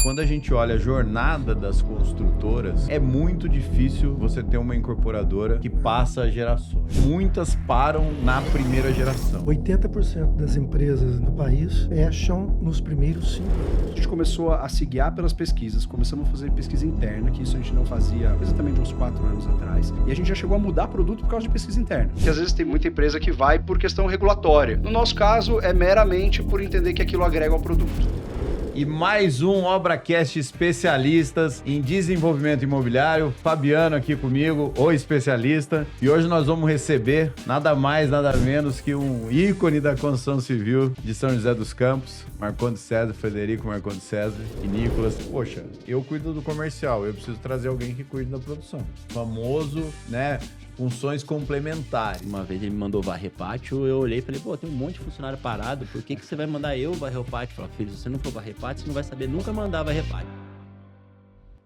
quando a gente olha a jornada das construtoras, é muito difícil você ter uma incorporadora que passa gerações. Muitas param na primeira geração. 80% das empresas do país fecham nos primeiros 5 anos. A gente começou a se guiar pelas pesquisas, começamos a fazer pesquisa interna, que isso a gente não fazia exatamente uns 4 anos atrás. E a gente já chegou a mudar produto por causa de pesquisa interna. Porque às vezes tem muita empresa que vai por questão regulatória. No nosso caso, é meramente por entender que aquilo agrega ao produto. E mais um ObraCast especialistas em desenvolvimento imobiliário. Fabiano aqui comigo, o especialista. E hoje nós vamos receber nada mais, nada menos que um ícone da construção civil de São José dos Campos, Marcondes César, Frederico Marcondes César e Nicolas. Poxa, eu cuido do comercial, eu preciso trazer alguém que cuide da produção. Famoso, né? Funções complementares. Uma vez ele me mandou varrer pátio, eu olhei e falei, pô, tem um monte de funcionário parado, por que você vai mandar eu varrer o pátio? Falei, filho, se você não for varrer pátio, você não vai saber nunca mandar varrer pátio.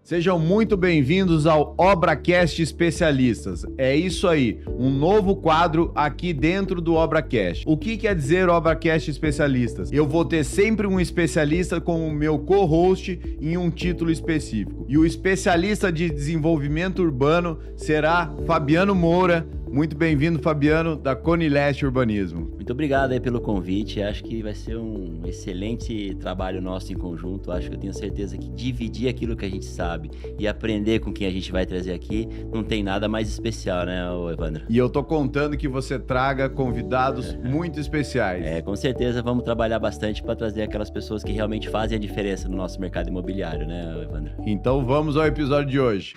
Sejam muito bem-vindos ao ObraCast Especialistas. É isso aí, um novo quadro aqui dentro do ObraCast. O que quer dizer ObraCast Especialistas? Eu vou ter sempre um especialista como meu co-host em um título específico. E o especialista de desenvolvimento urbano será Fabiano Moura. Muito bem-vindo, Fabiano, da Conileste Urbanismo. Muito obrigado aí pelo convite, acho que vai ser um excelente trabalho nosso em conjunto, acho que eu tenho certeza que dividir aquilo que a gente sabe e aprender com quem a gente vai trazer aqui, não tem nada mais especial, né, Evandro? E eu tô contando que você traga convidados muito especiais. Com certeza vamos trabalhar bastante para trazer aquelas pessoas que realmente fazem a diferença no nosso mercado imobiliário, né, Evandro? Então vamos ao episódio de hoje.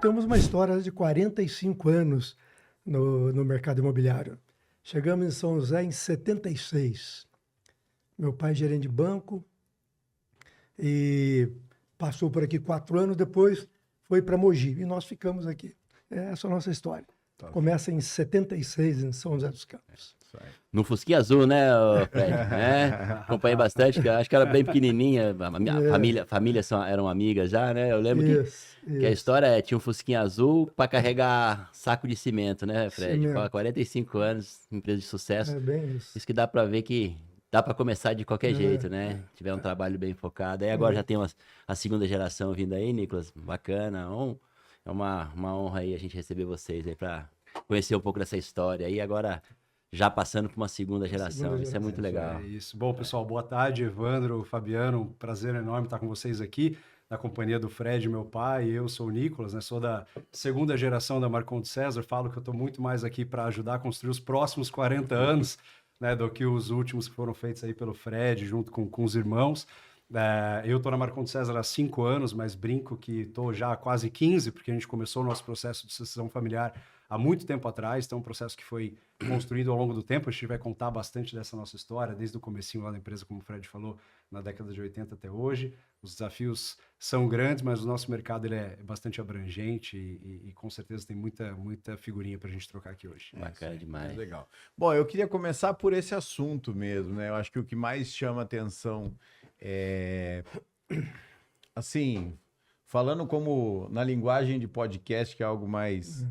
Temos uma história de 45 anos no mercado imobiliário. Chegamos em São José em 76. Meu pai é gerente de banco e passou por aqui 4 anos, depois foi para Mogi e nós ficamos aqui. Essa é a nossa história. Tá. Começa em 76 em São José dos Campos. No Fusquinha Azul, né, Fred? Acompanhei bastante, acho que era bem pequenininha, a minha família eram amigas já, né? Eu lembro que a história tinha um Fusquinha Azul para carregar saco de cimento, né, Fred? Cimento. 45 anos, empresa de sucesso. É bem isso. Isso que dá para ver que dá para começar de qualquer jeito, né? Tiver um trabalho bem focado. Aí agora já tem a segunda geração vindo aí, Nicolas, bacana. É uma honra aí a gente receber vocês aí para conhecer um pouco dessa história. E agora já passando para uma segunda geração. Isso é muito legal. É isso. Bom, pessoal, boa tarde, Evandro, Fabiano, um prazer enorme estar com vocês aqui, na companhia do Fred, meu pai, eu sou o Nicolas, né? Sou da segunda geração da Marcondes César, falo que eu estou muito mais aqui para ajudar a construir os próximos 40 anos, né, do que os últimos que foram feitos aí pelo Fred, junto com os irmãos. Eu estou na Marcondes César há 5 anos, mas brinco que estou já há quase 15, porque a gente começou o nosso processo de sucessão familiar há muito tempo atrás, então é um processo que foi construído ao longo do tempo. A gente vai contar bastante dessa nossa história, desde o comecinho lá da empresa, como o Fred falou, na década de 80 até hoje. Os desafios são grandes, mas o nosso mercado ele é bastante abrangente e com certeza tem muita figurinha para a gente trocar aqui hoje. Bacana demais. Legal. Bom, eu queria começar por esse assunto mesmo, né? Eu acho que o que mais chama atenção é... Assim, falando como na linguagem de podcast, que é algo mais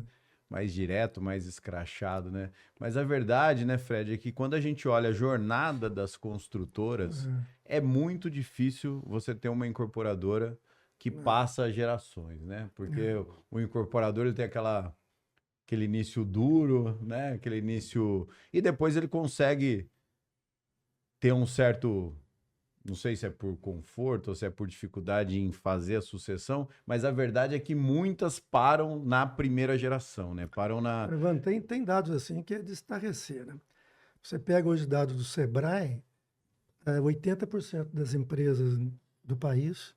direto, mais escrachado, né? Mas a verdade, né, Fred, é que quando a gente olha a jornada das construtoras, é muito difícil você ter uma incorporadora que passa gerações, né? Porque o incorporador ele tem aquele início duro, né? Aquele início... E depois ele consegue ter um certo... Não sei se é por conforto ou se é por dificuldade em fazer a sucessão, mas a verdade é que muitas param na primeira geração, né? Param na... Evandro, tem dados assim que é de estarrecer, né? Você pega hoje dados do Sebrae, 80% das empresas do país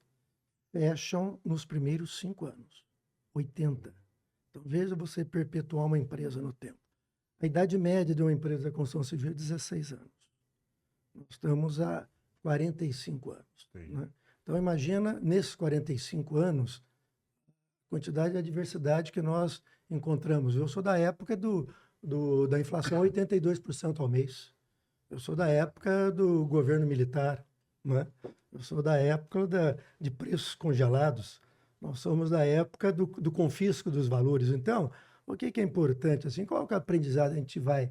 fecham nos primeiros 5 anos. 80%. Então, veja você perpetuar uma empresa no tempo. A idade média de uma empresa da construção civil é 16 anos. Nós estamos a 45 anos. Né? Então, imagina, nesses 45 anos, a quantidade e a diversidade que nós encontramos. Eu sou da época da inflação 82% ao mês. Eu sou da época do governo militar. Né? Eu sou da época de preços congelados. Nós somos da época do confisco dos valores. Então, o que que é importante? Assim, qual que é o aprendizado a gente vai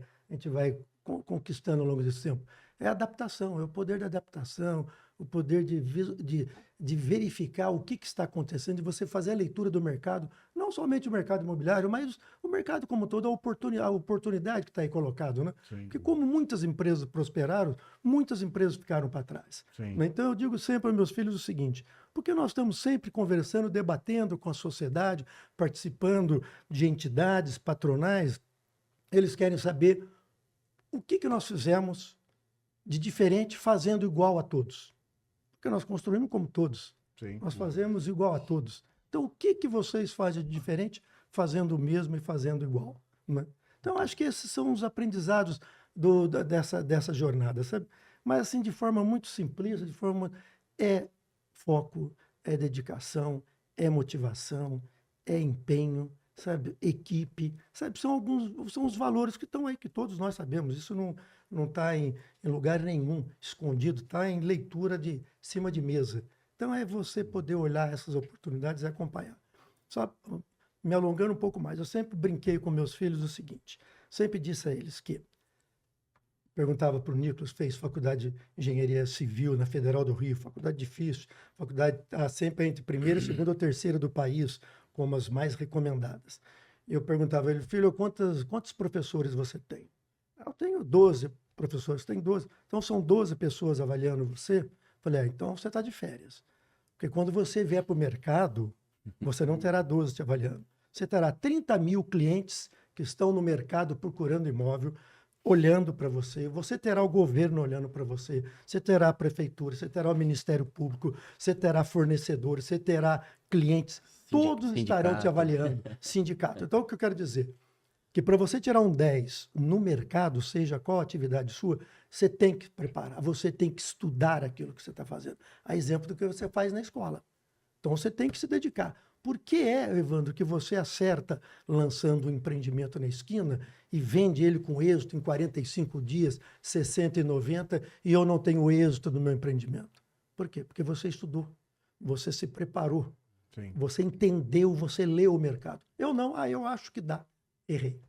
conquistando ao longo desse tempo? É a adaptação, é o poder da adaptação, o poder de verificar o que está acontecendo, de você fazer a leitura do mercado, não somente o mercado imobiliário, mas o mercado como todo, a oportunidade que está aí colocado, né? Sim. Porque como muitas empresas prosperaram, muitas empresas ficaram para trás. Sim. Né? Então eu digo sempre aos meus filhos o seguinte, porque nós estamos sempre conversando, debatendo com a sociedade, participando de entidades patronais, eles querem saber o que nós fizemos de diferente fazendo igual a todos. Porque nós construímos como todos. Sim. Nós fazemos igual a todos. Então, o que vocês fazem de diferente fazendo o mesmo e fazendo igual? Né? Então, acho que esses são os aprendizados dessa jornada, sabe? Mas, assim, de forma muito simplista, de forma... É foco, é dedicação, é motivação, é empenho, sabe? Equipe, sabe? São os valores que estão aí, que todos nós sabemos. Isso não está em lugar nenhum escondido, está em leitura de cima de mesa. Então é você poder olhar essas oportunidades e acompanhar. Só me alongando um pouco mais, eu sempre brinquei com meus filhos o seguinte, sempre disse a eles que, perguntava para o Nicolas, fez faculdade de engenharia civil na Federal do Rio, faculdade difícil, faculdade sempre entre primeira, segunda ou terceira do país, como as mais recomendadas. Eu perguntava a ele, filho, quantos professores você tem? Eu tenho 12 professores, tem 12. Então, são 12 pessoas avaliando você. Falei, então você está de férias. Porque quando você vier para o mercado, você não terá 12 te avaliando. Você terá 30 mil clientes que estão no mercado procurando imóvel, olhando para você. Você terá o governo olhando para você. Você terá a prefeitura, você terá o Ministério Público, você terá fornecedores, você terá clientes. Todos estarão te avaliando. Sindicato. Então, o que eu quero dizer? Que para você tirar um 10 no mercado, seja qual a atividade sua, você tem que preparar, você tem que estudar aquilo que você está fazendo. A exemplo do que você faz na escola. Então você tem que se dedicar. Por que Evandro, que você acerta lançando um empreendimento na esquina e vende ele com êxito em 45 dias, 60 e 90, e eu não tenho êxito no meu empreendimento? Por quê? Porque você estudou, você se preparou, Sim. você entendeu, você leu o mercado. Eu não, eu acho que dá. Errei.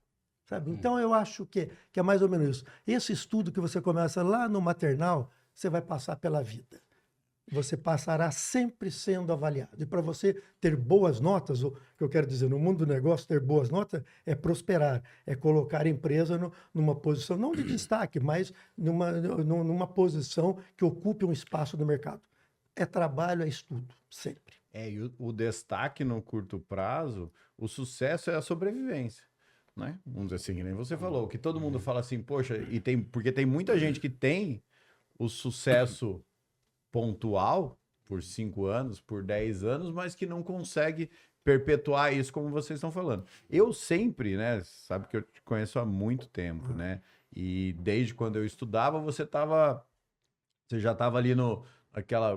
Sabe? Então, eu acho que é mais ou menos isso. Esse estudo que você começa lá no maternal, você vai passar pela vida. Você passará sempre sendo avaliado. E para você ter boas notas, o que eu quero dizer, no mundo do negócio, ter boas notas é prosperar, é colocar a empresa numa posição, não de destaque, mas numa posição que ocupe um espaço no mercado. É trabalho, é estudo, sempre. E o destaque no curto prazo, o sucesso é a sobrevivência. Né? Vamos dizer assim, que nem você falou, que todo mundo fala assim, poxa, porque tem muita gente que tem o sucesso pontual por 5 anos, por 10 anos, mas que não consegue perpetuar isso como vocês estão falando. Eu sempre, né, sabe que eu te conheço há muito tempo, né? E desde quando eu estudava, você já estava ali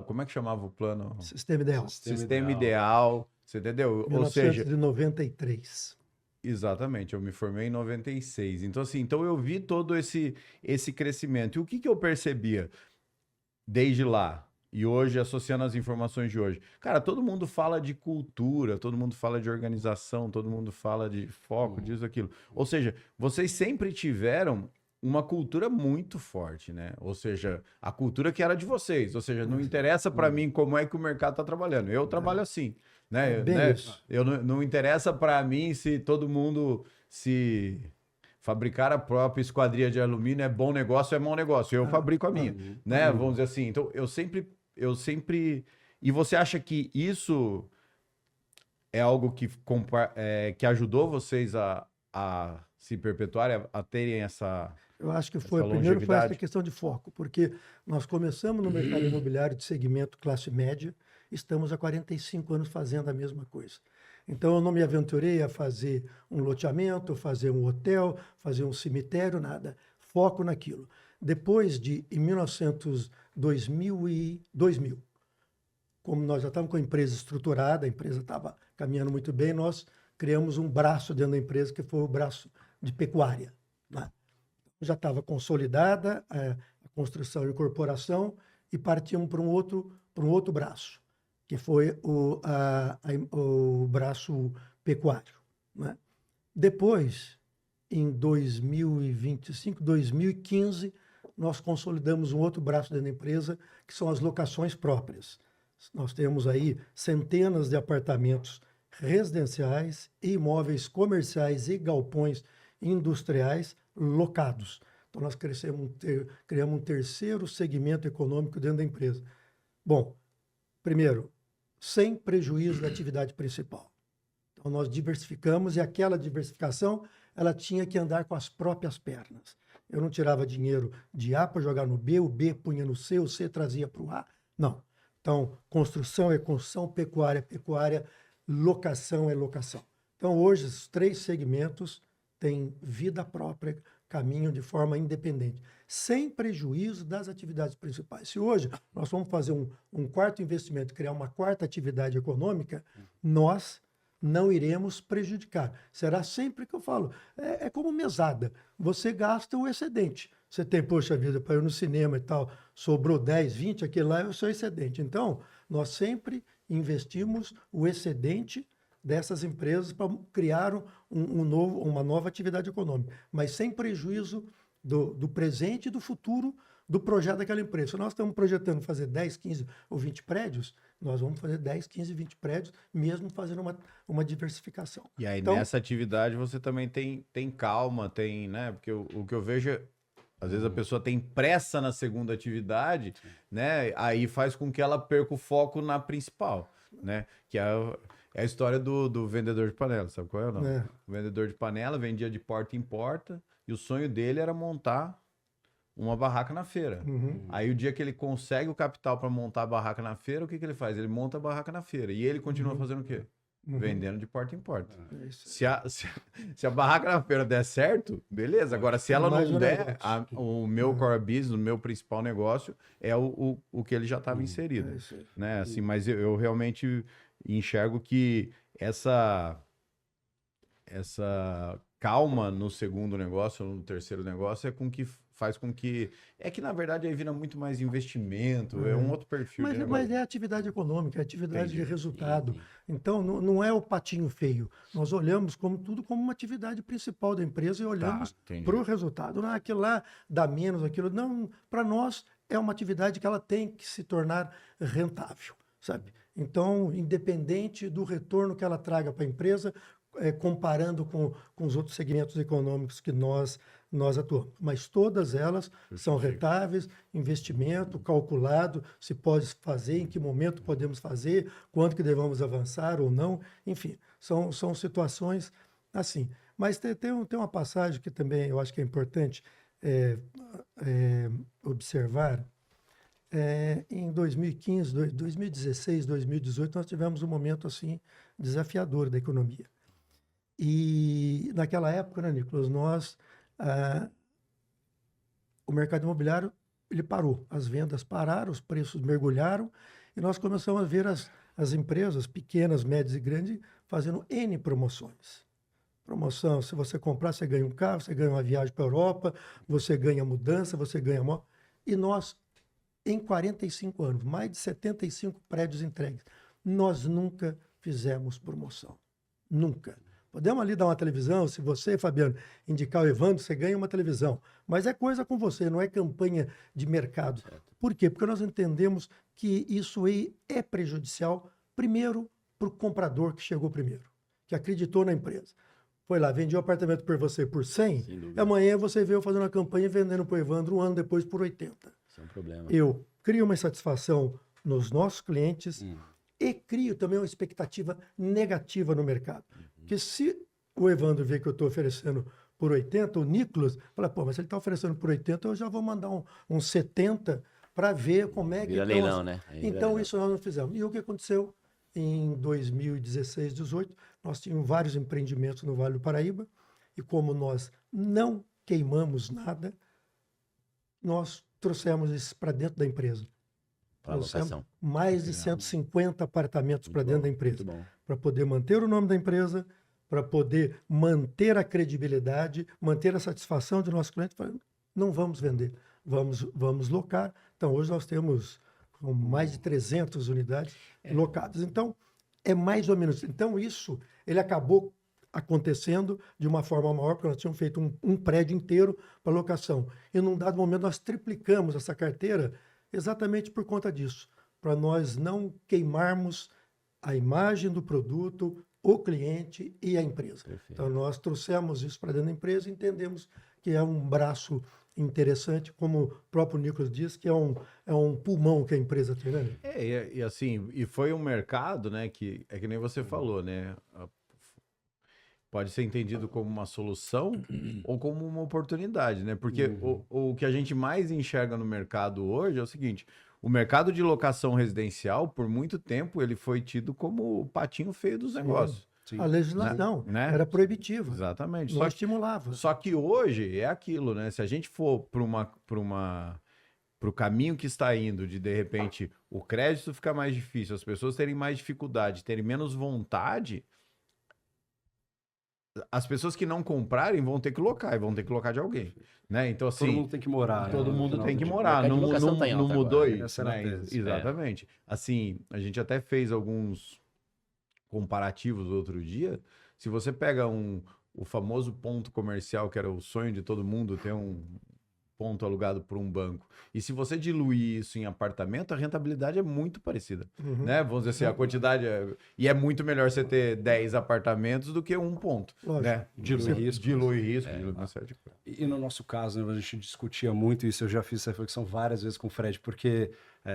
como é que chamava o plano? Sistema ideal. Sistema ideal, você entendeu? Ou seja, 1993. Exatamente, eu me formei em 96. Então, assim, eu vi todo esse crescimento. E o que eu percebia desde lá e hoje, associando as informações de hoje? Cara, todo mundo fala de cultura, todo mundo fala de organização, todo mundo fala de foco, disso, aquilo. Ou seja, vocês sempre tiveram uma cultura muito forte, né? Ou seja, a cultura que era de vocês. Ou seja, não interessa para mim como é que o mercado está trabalhando. Eu trabalho assim. Né? Isso. Eu não interessa para mim se todo mundo se fabricar a própria esquadria de alumínio é bom negócio, é mau negócio. Eu fabrico a minha, né? Vamos dizer assim. Então, eu sempre... E você acha que isso é algo que ajudou vocês a se perpetuarem, a terem essa... Eu acho que essa primeiro foi essa longevidade? questão de foco, porque nós começamos no mercado imobiliário de segmento classe média, estamos há 45 anos fazendo a mesma coisa. Então, eu não me aventurei a fazer um loteamento, fazer um hotel, fazer um cemitério, nada. Foco naquilo. Depois em 2000, como nós já estávamos com a empresa estruturada, a empresa estava caminhando muito bem, nós criamos um braço dentro da empresa, que foi o braço de pecuária. Né? Já estava consolidada a construção e incorporação, e partimos para um outro braço, que foi o braço pecuário, né? Depois, em 2025, 2015, nós consolidamos um outro braço dentro da empresa, que são as locações próprias. Nós temos aí centenas de apartamentos residenciais, imóveis comerciais e galpões industriais locados. Então, nós criamos um terceiro segmento econômico dentro da empresa. Bom, primeiro, sem prejuízo da atividade principal. Então, nós diversificamos e aquela diversificação ela tinha que andar com as próprias pernas. Eu não tirava dinheiro de A para jogar no B, o B punha no C, o C trazia para o A. Não. Então, construção é construção, pecuária é pecuária, locação é locação. Então, hoje, os 3 segmentos têm vida própria, caminham de forma independente, sem prejuízo das atividades principais. Se hoje nós vamos fazer um quarto investimento, criar uma quarta atividade econômica, nós não iremos prejudicar. Será sempre que eu falo, é como mesada. Você gasta o excedente. Você tem, poxa vida, para ir no cinema e tal, sobrou 10, 20, aquele lá é o seu excedente. Então, nós sempre investimos o excedente dessas empresas para criar uma nova atividade econômica, mas sem prejuízo do presente e do futuro do projeto daquela empresa. Se nós estamos projetando fazer 10, 15 ou 20 prédios, nós vamos fazer 10, 15, 20 prédios, mesmo fazendo uma diversificação. E aí, então, nessa atividade, você também tem calma, tem, né? Porque o que eu vejo é, às vezes a pessoa tem pressa na segunda atividade, né? Aí faz com que ela perca o foco na principal, né? Que é a história do vendedor de panela, sabe qual é ou não? É. O vendedor de panela vendia de porta em porta e o sonho dele era montar uma barraca na feira. Aí o dia que ele consegue o capital para montar a barraca na feira, o que ele faz? Ele monta a barraca na feira. E ele continua fazendo o quê? Vendendo de porta em porta. É isso. Se a barraca na feira der certo, beleza. Agora, se ela Mais não um der, negócio. o meu core business, o meu principal negócio é o que ele já estava inserido. É isso aí. Né? Assim, mas eu realmente enxergo que essa calma no segundo negócio, ou no terceiro negócio, faz com que... É que, na verdade, aí vira muito mais investimento, é um outro perfil de Mas negócio. é atividade econômica, é atividade Entendi. de resultado. Então, não é o patinho feio. Nós olhamos tudo como uma atividade principal da empresa e olhamos entendi. para o resultado. Não, aquilo lá dá menos, aquilo... Não, para nós é uma atividade que ela tem que se tornar rentável, sabe? Então, independente do retorno que ela traga para a empresa, comparando com os outros segmentos econômicos que nós atuamos. Mas todas elas são rentáveis, investimento calculado, se pode fazer, em que momento podemos fazer, quanto que devemos avançar ou não, enfim, são situações assim. Mas tem uma passagem que também eu acho que é importante observar. Em 2015, 2016, 2018, nós tivemos um momento assim desafiador da economia. E naquela época, né, Nicolas, o mercado imobiliário ele parou, as vendas pararam, os preços mergulharam e nós começamos a ver as empresas pequenas, médias e grandes fazendo N promoções. Promoção, se você comprar, você ganha um carro, você ganha uma viagem para a Europa, você ganha mudança, você ganha... E nós, em 45 anos, mais de 75 prédios entregues, nós nunca fizemos promoção. Nunca. Podemos ali dar uma televisão, se você, Fabiano, indicar o Evandro, você ganha uma televisão. Mas é coisa com você, não é campanha de mercado. Por quê? Porque nós entendemos que isso aí é prejudicial, primeiro, para o comprador que chegou primeiro, que acreditou na empresa. Foi lá, vendi o apartamento por você por 100, e amanhã você veio fazendo uma campanha vendendo para o Evandro um ano depois por 80. Isso é um problema. Eu crio uma insatisfação nos nossos clientes e crio também uma expectativa negativa no mercado. Porque se o Evandro vê que eu estou oferecendo por 80, o Nicolas fala, pô, mas se ele está oferecendo por 80, eu já vou mandar um 70 para ver como é que... Vira leilão, né? Então, isso nós não fizemos. E o que aconteceu? Em 2016, 2018, nós tínhamos vários empreendimentos no Vale do Paraíba, e como nós não queimamos nada, nós trouxemos isso para dentro da empresa. Para locação. Mais de 150 apartamentos para dentro da empresa. Muito bom. Para poder manter o nome da empresa, para poder manter a credibilidade, manter a satisfação de nosso cliente. Não vamos vender, vamos locar, Então, hoje nós temos mais de 300 unidades locadas. Então, é mais ou menos. Então, isso ele acabou acontecendo de uma forma maior, porque nós tínhamos feito um prédio inteiro para locação. E num dado momento nós triplicamos essa carteira exatamente por conta disso, para nós não queimarmos a imagem do produto, o cliente e a empresa. Perfeito. Então nós trouxemos isso para dentro da empresa e entendemos que é um braço interessante, como o próprio Nicolas diz, que é um pulmão que a empresa tem, né? E assim, e foi um mercado, né, que é que nem você falou, né? Pode ser entendido como uma solução ou como uma oportunidade, né? Porque o que a gente mais enxerga no mercado hoje é o seguinte: o mercado de locação residencial, por muito tempo, ele foi tido como o patinho feio dos negócios. Sim. A legislação Né? era proibitiva, Exatamente. não estimulava. Só que hoje é aquilo, né? Se a gente for para o caminho que está indo, de repente o crédito ficar mais difícil, as pessoas terem mais dificuldade, terem menos vontade, as pessoas que não comprarem vão ter que locar, e vão ter que locar de alguém, né? Então, assim, Todo mundo tem que morar. todo né, no mundo final tem do que dia. morar. mercado de Não, locação não, tá em não alta mudou agora, isso, essa era a né? tese. Exatamente. Assim, a gente até fez alguns comparativos outro dia. Se você pega o famoso ponto comercial, que era o sonho de todo mundo, ter um ponto alugado por um banco. E se você diluir isso em apartamento, a rentabilidade é muito parecida, né? Vamos dizer assim, a quantidade e é muito melhor você ter 10 apartamentos do que um ponto, Lógico. né? Dilui Você risco. Dilui risco, dilui uma série de coisas. E no nosso caso, né, a gente discutia muito isso, eu já fiz essa reflexão várias vezes com o Fred, porque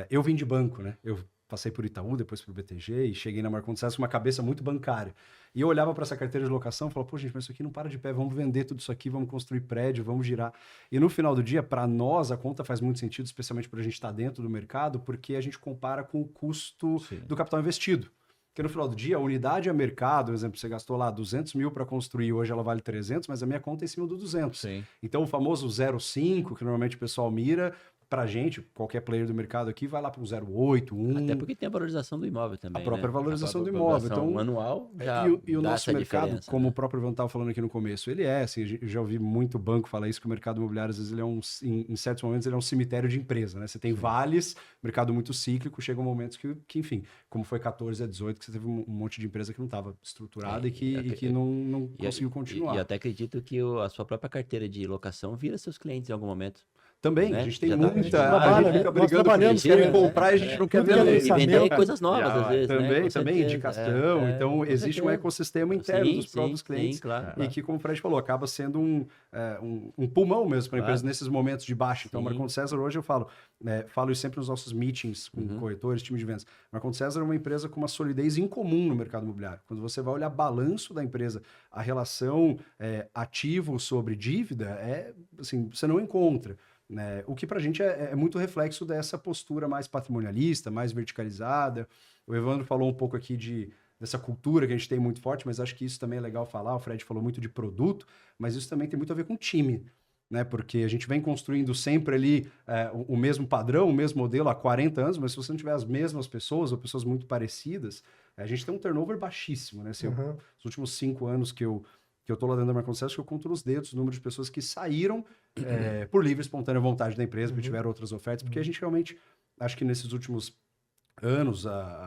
eu vim de banco, né? Eu passei por Itaú, depois por BTG e cheguei na Marcondes com uma cabeça muito bancária. E eu olhava para essa carteira de locação e falava, pô, gente, mas isso aqui não para de pé, vamos vender tudo isso aqui, vamos construir prédio, vamos girar. E no final do dia, para nós, a conta faz muito sentido, especialmente para a gente estar dentro do mercado, porque a gente compara com o custo do capital investido. Porque no final do dia, a unidade a mercado, por exemplo, você gastou lá 200 mil para construir, hoje ela vale 300, mas a minha conta é em cima do 200. Sim. Então, o famoso 0,5, que normalmente o pessoal mira, pra gente, qualquer player do mercado aqui, vai lá para um 0,8, 1. Até porque tem a valorização do imóvel também. A própria né? valorização do valorização imóvel. Então, anual já e o dá nosso essa mercado, diferença, como né? o próprio Ivan estava falando aqui no começo, ele é, assim, eu já ouvi muito banco falar isso, que o mercado imobiliário, às vezes, ele é em certos momentos, ele é um cemitério de empresa, né? Você tem vales, mercado muito cíclico, chegam momentos que, enfim, como foi 14 a 18, que você teve um monte de empresa que não estava estruturada e que não conseguiu continuar. E eu até acredito que a sua própria carteira de locação vira seus clientes em algum momento. Também, né? a gente tem Já tá- muita. trabalha, A gente né? fica Nós brigando com trabalhamos eles, querem com- comprar e a gente não quer Tudo que é vender. E vender lançamento. coisas novas, às vezes, né? Também, Com também, certeza. indicação. Então, com existe um certeza. ecossistema interno Sim, dos próprios sim, clientes. sim, claro, E claro. que, como o Fred falou, acaba sendo um pulmão mesmo para a empresa Claro. nesses momentos de baixa. Então, Sim. Marcondes César, hoje eu falo isso sempre nos nossos meetings com corretores, time de vendas. Marcondes César é uma empresa com uma solidez incomum no mercado imobiliário. Quando você vai olhar balanço da empresa, a relação ativo sobre dívida, assim, você não encontra. Né? O que para a gente é muito reflexo dessa postura mais patrimonialista, mais verticalizada. O Evandro falou um pouco aqui dessa cultura que a gente tem muito forte, mas acho que isso também é legal falar. O Fred falou muito de produto, mas isso também tem muito a ver com time, né? Porque a gente vem construindo sempre ali o mesmo padrão, o mesmo modelo há 40 anos, mas se você não tiver as mesmas pessoas ou pessoas muito parecidas, a gente tem um turnover baixíssimo, né? Assim, os últimos 5 anos que eu estou lá dentro da Marcondes César, que eu conto nos dedos o número de pessoas que saíram por livre e espontânea vontade da empresa, porque tiveram outras ofertas, porque a gente realmente, acho que nesses últimos anos,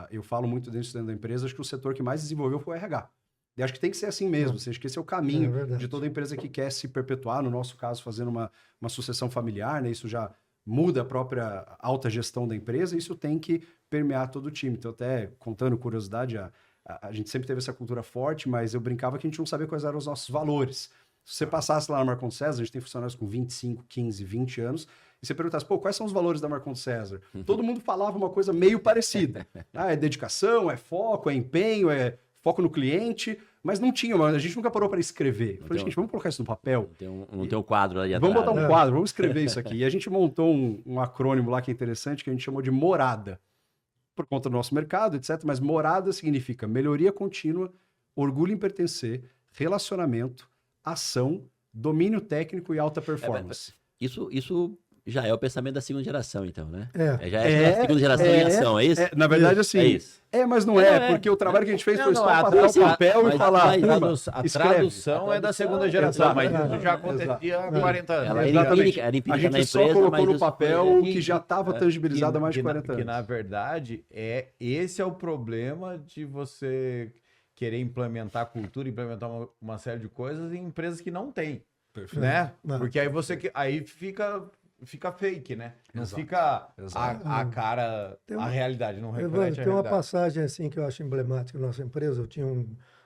eu falo muito dentro da empresa, acho que o setor que mais desenvolveu foi o RH. E acho que tem que ser assim mesmo, acho que esse é o caminho de toda empresa que quer se perpetuar, no nosso caso, fazendo uma sucessão familiar, né? Isso já muda a própria alta gestão da empresa, e isso tem que permear todo o time. Então, até contando curiosidade, a gente sempre teve essa cultura forte, mas eu brincava que a gente não sabia quais eram os nossos valores. Se você passasse lá na Marcondes César, a gente tem funcionários com 25, 15, 20 anos, e você perguntasse, quais são os valores da Marcondes César? Todo mundo falava uma coisa meio parecida. É dedicação, é foco, é empenho, é foco no cliente, mas não tinha, a gente nunca parou para escrever. Eu falei, gente, vamos colocar isso no papel. Não tem um quadro ali atrás. Vamos botar um quadro, vamos escrever isso aqui. E a gente montou um acrônimo lá que é interessante, que a gente chamou de MORADA. Por conta do nosso mercado, etc. Mas morada significa melhoria contínua, orgulho em pertencer, relacionamento, ação, domínio técnico e alta performance. Isso já é o pensamento da segunda geração, então, né? É. Já é a segunda geração em ação, é isso? Na verdade, assim. É isso. Mas não Não, é, é. porque o trabalho que a gente fez Não, foi não, só a passar o tradução- papel mas e falar. a "Turma, A escreve." tradução é da segunda geração, Exato. mas isso já acontecia há 40 anos. Ela era Exatamente. empírica, era empírica A gente na só empresa, colocou mas no isso papel foi- o que já estava tangibilizado há mais de 40 Que anos. na verdade esse é o problema de você querer implementar cultura, implementar uma série de coisas em empresas que não têm, né? Não. Porque aí aí fica fake, né? Não Exato. fica Exato. a cara, Tem a uma- realidade, não Evandro, reflete a tem uma realidade. passagem assim que eu acho emblemática da nossa empresa.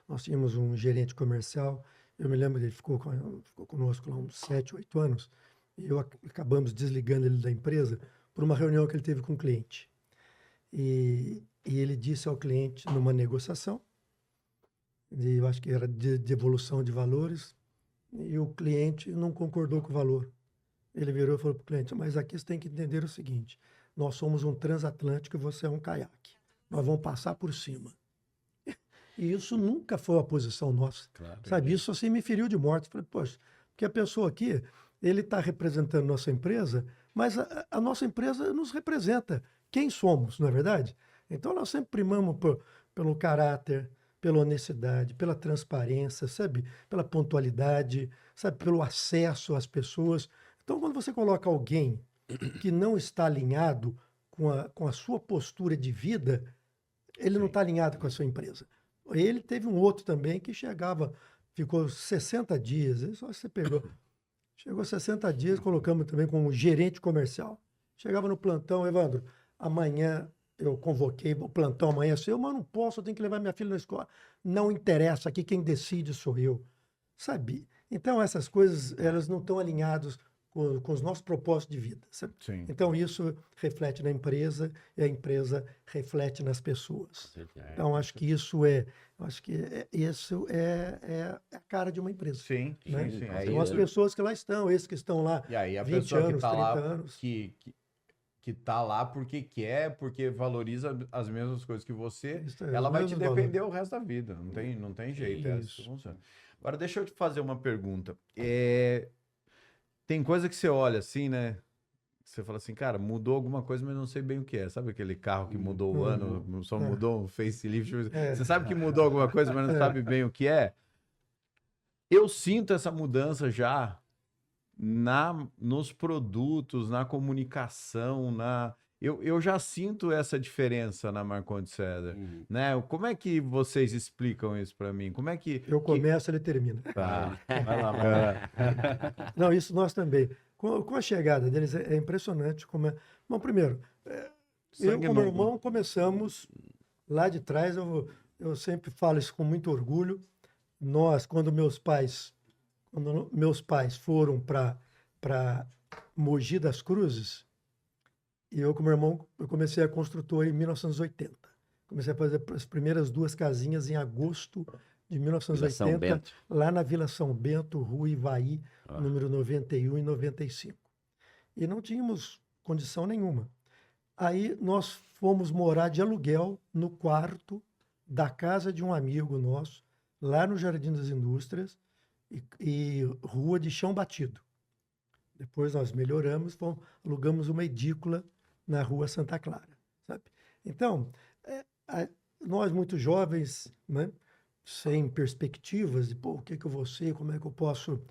Nós tínhamos um gerente comercial, eu me lembro que ele ficou conosco lá uns 7, 8 anos, e acabamos desligando ele da empresa por uma reunião que ele teve com um cliente. E ele disse ao cliente, numa negociação, eu acho que era de devolução de valores, e o cliente não concordou com o valor. Ele virou e falou para o cliente, mas aqui você tem que entender o seguinte, nós somos um transatlântico e você é um caiaque. Nós vamos passar por cima. E isso nunca foi a posição nossa. Claro. Sabe, isso assim me feriu de morte. Falei, poxa, porque a pessoa aqui, ele está representando nossa empresa, mas a nossa empresa nos representa. Quem somos, não é verdade? Então nós sempre primamos pelo caráter, pela honestidade, pela transparência, sabe? Pela pontualidade, sabe? Pelo acesso às pessoas. Então, quando você coloca alguém que não está alinhado com a sua postura de vida, ele não está alinhado com a sua empresa. Ele teve um outro também que ficou 60 dias, só você pegou. Chegou 60 dias, colocamos também como gerente comercial. Chegava no plantão, Evandro, amanhã eu convoquei o plantão, amanhã é seu, mas não posso, eu tenho que levar minha filha na escola. Não interessa, aqui quem decide sou eu. Sabe? Então, essas coisas, elas não estão alinhadas com os nossos propósitos de vida. Sabe? Sim. Então, isso reflete na empresa e a empresa reflete nas pessoas. Então, acho que isso é a cara de uma empresa. Sim, Né? sim. São as pessoas que lá estão, esses que estão lá E aí a 20 pessoa que anos, tá 30 lá, anos. que tá lá porque quer, porque valoriza as mesmas coisas que você, Isso é, ela os vai te mesmos defender valores. o resto da vida. Não tem jeito. É assim que Isso. funciona. Agora, deixa eu te fazer uma pergunta. Tem coisa que você olha assim, né? Você fala assim, cara, mudou alguma coisa, mas não sei bem o que é. Sabe aquele carro que mudou o ano, só mudou o facelift? Você sabe que mudou alguma coisa, mas não sabe bem o que é? Eu sinto essa mudança já nos produtos, na comunicação, eu já sinto essa diferença na Marcondes César, né? Como é que vocês explicam isso para mim? Como é que Eu começo, ele termina. Tá. Vai lá. Não, isso nós também. Com a chegada deles, é impressionante como é. Bom, primeiro, eu Sangue com meu no- irmão começamos lá de trás, eu sempre falo isso com muito orgulho. Quando meus pais foram para Mogi das Cruzes, e eu com meu irmão, eu comecei a construtora em 1980. Comecei a fazer as primeiras 2 casinhas em agosto de Vila São 1980, Bento. lá na Vila São Bento, Rua Ivaí, número 91 e 95. E não tínhamos condição nenhuma. Aí nós fomos morar de aluguel no quarto da casa de um amigo nosso, lá no Jardim das Indústrias, e rua de chão batido. Depois nós melhoramos, alugamos uma edícula na Rua Santa Clara, sabe? Então, nós muito jovens, né, sem perspectivas de, o que eu vou ser, como é que eu posso...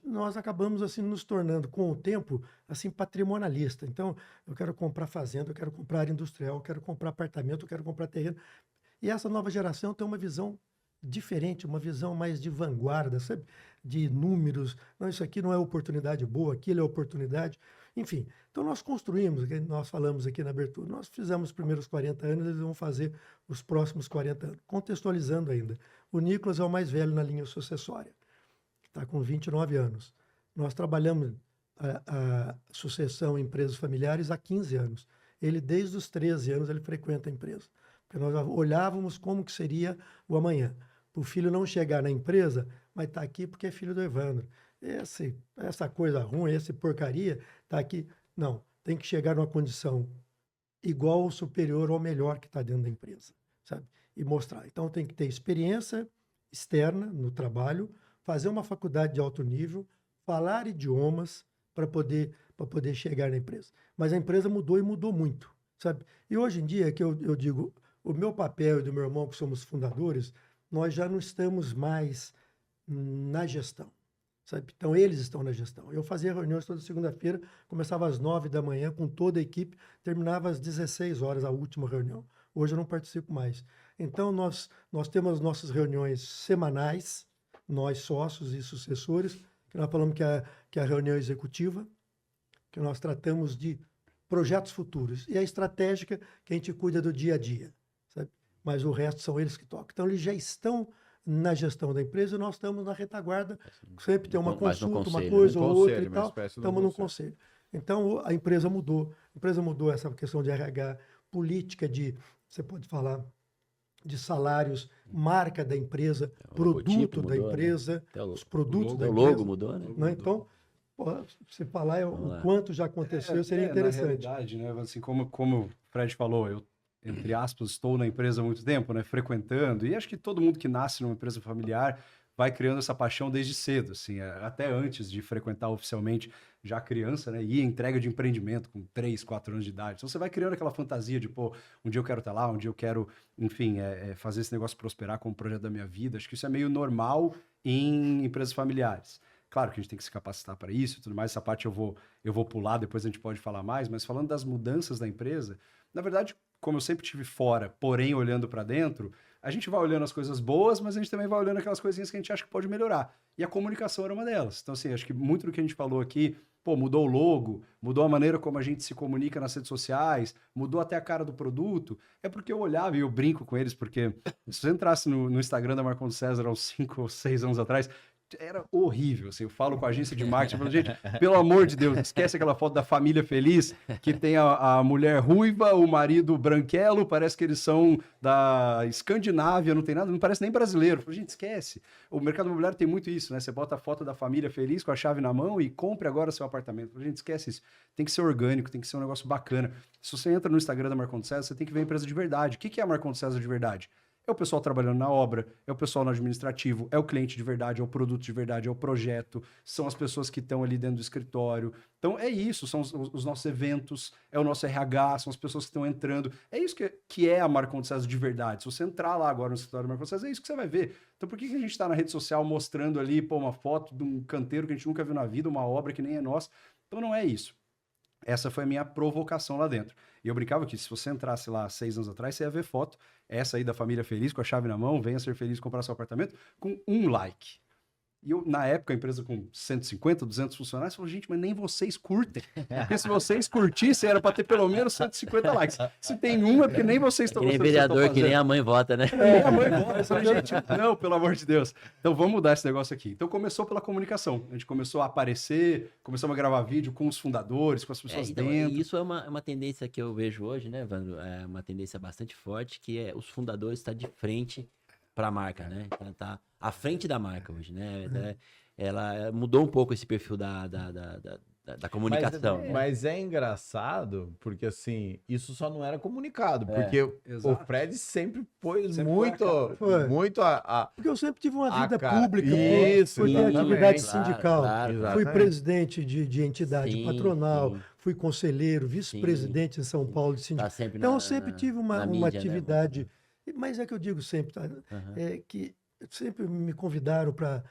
Nós acabamos assim nos tornando, com o tempo, assim patrimonialista. Então, eu quero comprar fazenda, eu quero comprar área industrial, eu quero comprar apartamento, eu quero comprar terreno. E essa nova geração tem uma visão diferente, uma visão mais de vanguarda, sabe? De números. Não, isso aqui não é oportunidade boa, aquilo é oportunidade. Enfim, então nós construímos, nós falamos aqui na abertura, nós fizemos os primeiros 40 anos, eles vão fazer os próximos 40 anos. Contextualizando ainda, o Nicolas é o mais velho na linha sucessória, que está com 29 anos. Nós trabalhamos a sucessão em empresas familiares há 15 anos. Ele, desde os 13 anos, ele frequenta a empresa. Porque nós olhávamos como que seria o amanhã. Para o filho não chegar na empresa, mas está aqui porque é filho do Evandro. Essa coisa ruim, essa porcaria, está aqui. Não, tem que chegar numa condição igual ou superior ou melhor que está dentro da empresa, sabe? E mostrar. Então, tem que ter experiência externa no trabalho, fazer uma faculdade de alto nível, falar idiomas para poder para poder chegar na empresa. Mas a empresa mudou e mudou muito, sabe? E hoje em dia, que eu digo, o meu papel e do meu irmão, que somos fundadores, nós já não estamos mais na gestão, sabe? Então, eles estão na gestão. Eu fazia reuniões toda segunda-feira, começava às 9 da manhã com toda a equipe, terminava às 16 horas a última reunião. Hoje eu não participo mais. Então, nós temos nossas reuniões semanais, nós sócios e sucessores, que nós falamos que é a reunião executiva, que nós tratamos de projetos futuros. E a estratégica, que a gente cuida do dia a dia, sabe? Mas o resto são eles que tocam. Então, eles já estão na gestão da empresa e nós estamos na retaguarda. Sempre tem uma consulta, uma coisa ou outra e tal. Estamos no conselho. Então, a empresa mudou. A empresa mudou essa questão de RH, política de, você pode falar, de salários, marca da empresa, produto da empresa, os produtos da empresa. O logo mudou, né? Então, você falar o quanto já aconteceu seria interessante. Na realidade, né, assim, como o Fred falou, eu, entre aspas, estou na empresa há muito tempo, né, frequentando, e acho que todo mundo que nasce numa empresa familiar vai criando essa paixão desde cedo, assim, até antes de frequentar oficialmente, já criança, né, ia em entrega de empreendimento com 3, 4 anos de idade. Então você vai criando aquela fantasia de, pô, um dia eu quero estar lá, um dia eu quero, enfim, fazer esse negócio prosperar como projeto da minha vida. Acho que isso é meio normal em empresas familiares. Claro que a gente tem que se capacitar para isso e tudo mais, essa parte eu vou pular, depois a gente pode falar mais, mas falando das mudanças da empresa, na verdade, como eu sempre estive fora, porém olhando para dentro, a gente vai olhando as coisas boas, mas a gente também vai olhando aquelas coisinhas que a gente acha que pode melhorar. E a comunicação era uma delas. Então, assim, acho que muito do que a gente falou aqui, pô, mudou o logo, mudou a maneira como a gente se comunica nas redes sociais, mudou até a cara do produto, é porque eu olhava e eu brinco com eles, porque se você entrasse no Instagram da Marcondes César há uns 5 ou 6 anos atrás, era horrível, assim, eu falo com a agência de marketing, eu falo, gente, pelo amor de Deus, esquece aquela foto da família feliz, que tem a mulher ruiva, o marido branquelo, parece que eles são da Escandinávia, não tem nada, não parece nem brasileiro. Eu falo, gente, esquece. O mercado imobiliário tem muito isso, né? Você bota a foto da família feliz com a chave na mão e compre agora seu apartamento. Eu falo, gente, esquece isso. Tem que ser orgânico, tem que ser um negócio bacana. Se você entra no Instagram da Marcondes César, você tem que ver a empresa de verdade. O que é a Marcondes César de verdade? É o pessoal trabalhando na obra, é o pessoal no administrativo, é o cliente de verdade, é o produto de verdade, é o projeto, são as pessoas que estão ali dentro do escritório. Então é isso, são os nossos eventos, é o nosso RH, são as pessoas que estão entrando. É isso que é a Marcondes César de verdade. Se você entrar lá agora no escritório da Marcondes César, é isso que você vai ver. Então por que a gente está na rede social mostrando ali, pô, uma foto de um canteiro que a gente nunca viu na vida, uma obra que nem é nossa? Então não é isso. Essa foi a minha provocação lá dentro. E eu brincava que se você entrasse lá 6 anos atrás, você ia ver foto, essa aí da família feliz, com a chave na mão, venha ser feliz comprar seu apartamento, com 1 like. E eu, na época, a empresa com 150, 200 funcionários, falou, gente, mas nem vocês curtem. Porque se vocês curtissem, era para ter pelo menos 150 likes. Se tem um, é porque nem vocês estão gostando. Que nem vereador, que nem a mãe vota, né? Nem a mãe vota. Eu falei, gente, não, pelo amor de Deus. Então vamos mudar esse negócio aqui. Então começou pela comunicação. A gente começou a aparecer, começamos a gravar vídeo com os fundadores, com as pessoas então, dentro. Isso é uma tendência que eu vejo hoje, né, Evandro? É uma tendência bastante forte, que é os fundadores estar de frente para a marca, né? Ela tá à frente da marca hoje, né? Ela mudou um pouco esse perfil da comunicação. Mas é engraçado, porque assim, isso só não era comunicado, porque o Fred sempre pôs muito a... Porque eu sempre tive uma vida pública, isso, fui ter atividade sindical, fui exatamente. Presidente de entidade patronal, sim. Fui conselheiro, vice-presidente em São Paulo de sindicato. Tá Então eu sempre tive uma mídia, atividade, né? Mas é que eu digo sempre, tá? É que sempre me convidaram para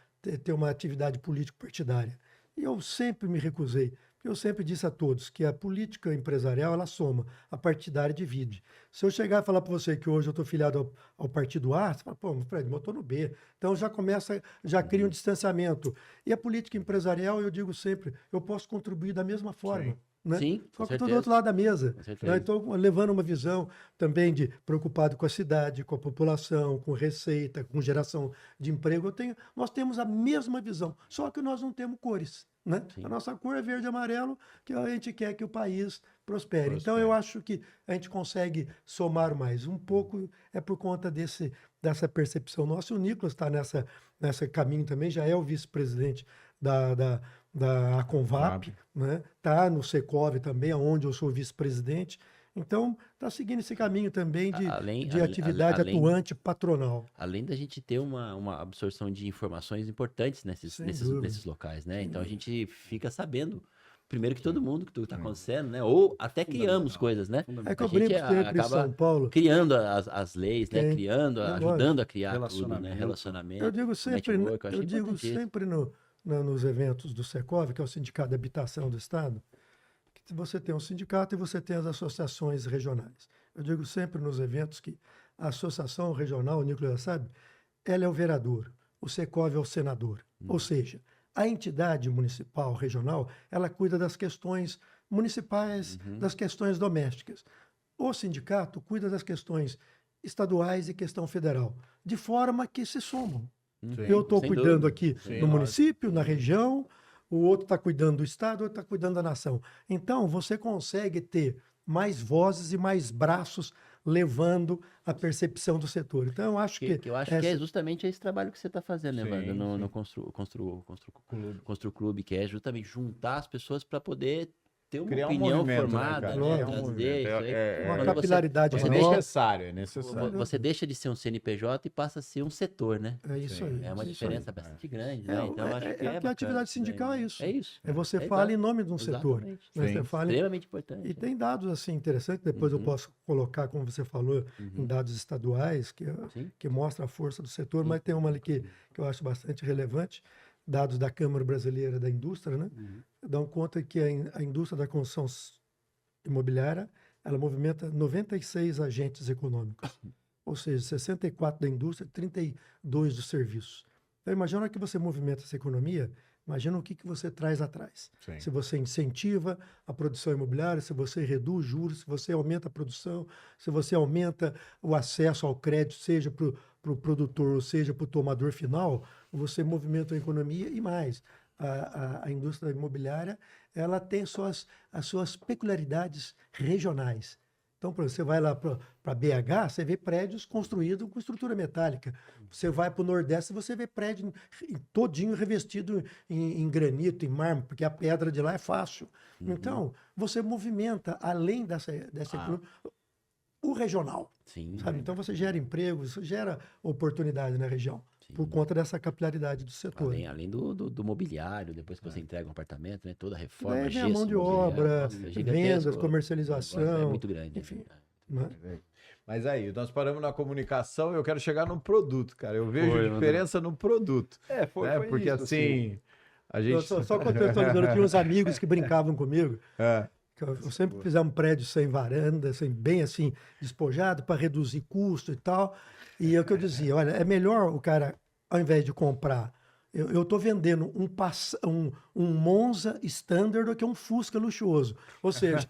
ter uma atividade político-partidária. E eu sempre me recusei. Eu sempre disse a todos que a política empresarial, ela soma, a partidária divide. Se eu chegar e falar para você que hoje eu estou filiado ao partido A, você fala, pô, Fred, eu estou no B. Então já cria um distanciamento. E a política empresarial, eu digo sempre, eu posso contribuir da mesma forma. Sim. Né? Sim, só que estou do outro lado da mesa. Estou levando uma visão também de preocupado com a cidade, com a população, com receita, com geração de emprego. Nós temos a mesma visão, só que nós não temos cores. Né? A nossa cor é verde e amarelo, que a gente quer que o país prospere. Então, eu acho que a gente consegue somar mais. Um pouco é por conta dessa percepção nossa. O Nicolas está nessa caminho também, já é o vice-presidente da Aconvap, né? Tá no Secov também, onde eu sou vice-presidente. Então, está seguindo esse caminho também de atividade atuante patronal. Além da gente ter uma absorção de informações importantes nesses locais, né? Então, a gente fica sabendo primeiro que todo mundo que tudo está acontecendo, né? Ou até criamos coisas, né? É que A eu brinco gente sempre em acaba São Paulo. criando as leis, né? Tem. Criando, É ajudando a criar tudo, né? Relacionamento. Relacionamento. Eu digo sempre, network, eu acho eu digo importantíssimo. sempre nos eventos do Secov, que é o Sindicato de Habitação do Estado, que você tem um sindicato e você tem as associações regionais. Eu digo sempre nos eventos que a associação regional, o Nicolas já sabe, ela é o vereador, o Secov é o senador. Ou seja, a entidade municipal, regional, ela cuida das questões municipais, das questões domésticas. O sindicato cuida das questões estaduais e questão federal, de forma que se somam. Eu estou sem cuidando dúvida. aqui Sim, no lógico. município, na região, o outro está cuidando do estado, o outro está cuidando da nação. Então, você consegue ter mais vozes e mais braços levando a percepção do setor. Então, eu acho que Que eu acho que é justamente esse trabalho que você está fazendo, né, Sim, Evandro? No sim. Constru Clube, que é justamente juntar as pessoas para poder ter uma Criar um opinião movimento, né, formada, cara? né? Lógico. Criar um Trazer movimento. isso aí. uma Quando capilaridade você É maior. necessário, é necessário. Você deixa de ser um CNPJ e passa a ser um setor, né? É isso aí. É uma isso aí. diferença bastante grande, né? É, Então, acho que porque a bacana atividade isso daí, sindical né? é isso. É isso. É você É fala exato. em nome de um setor. Exatamente. Né? Sim. Você fala Extremamente importante. E tem dados assim interessantes, depois eu posso colocar, como você falou, em dados estaduais, Sim. que mostra a força do setor, mas tem uma ali que eu acho bastante relevante, dados da Câmara Brasileira da Indústria, né? Dão conta que a indústria da construção imobiliária, ela movimenta 96 agentes econômicos, ou seja, 64 da indústria, 32 do serviço. Então, imagina que você movimenta essa economia, imagina o que você traz atrás. Sim. Se você incentiva a produção imobiliária, se você reduz juros, se você aumenta a produção, se você aumenta o acesso ao crédito, seja para o produtor, ou seja para o tomador final, você movimenta a economia e mais. A indústria imobiliária, ela tem as suas peculiaridades regionais. Então, por exemplo, você vai lá para BH, você vê prédios construídos com estrutura metálica. Você vai para o Nordeste, você vê prédio todinho revestido em granito, em mármore, porque a pedra de lá é fácil. Então, você movimenta, além dessa o regional. Sim. Sabe? Então, você gera emprego, você gera oportunidade na região, por conta dessa capilaridade do setor. Além do mobiliário, depois que você entrega um apartamento, né? Toda a reforma, Daí vem a gesso, mão de mobiliário, obra, nossa, é gigantesco. vendas, O negócio comercialização. É muito grande. enfim. Né? Né? Mas aí, nós paramos na comunicação e eu quero chegar no produto, cara. Eu vejo Foi, diferença no produto. Foi, Né? foi Porque isso, assim, a Eu gente. só contextualizando, eu tinha uns amigos que brincavam comigo. É. Que eu sempre fiz um prédio sem varanda, bem assim, despojado, para reduzir custo e tal. E é o que eu dizia, olha, é melhor o cara, ao invés de comprar, eu estou vendendo um Monza Standard do que um Fusca luxuoso. Ou seja,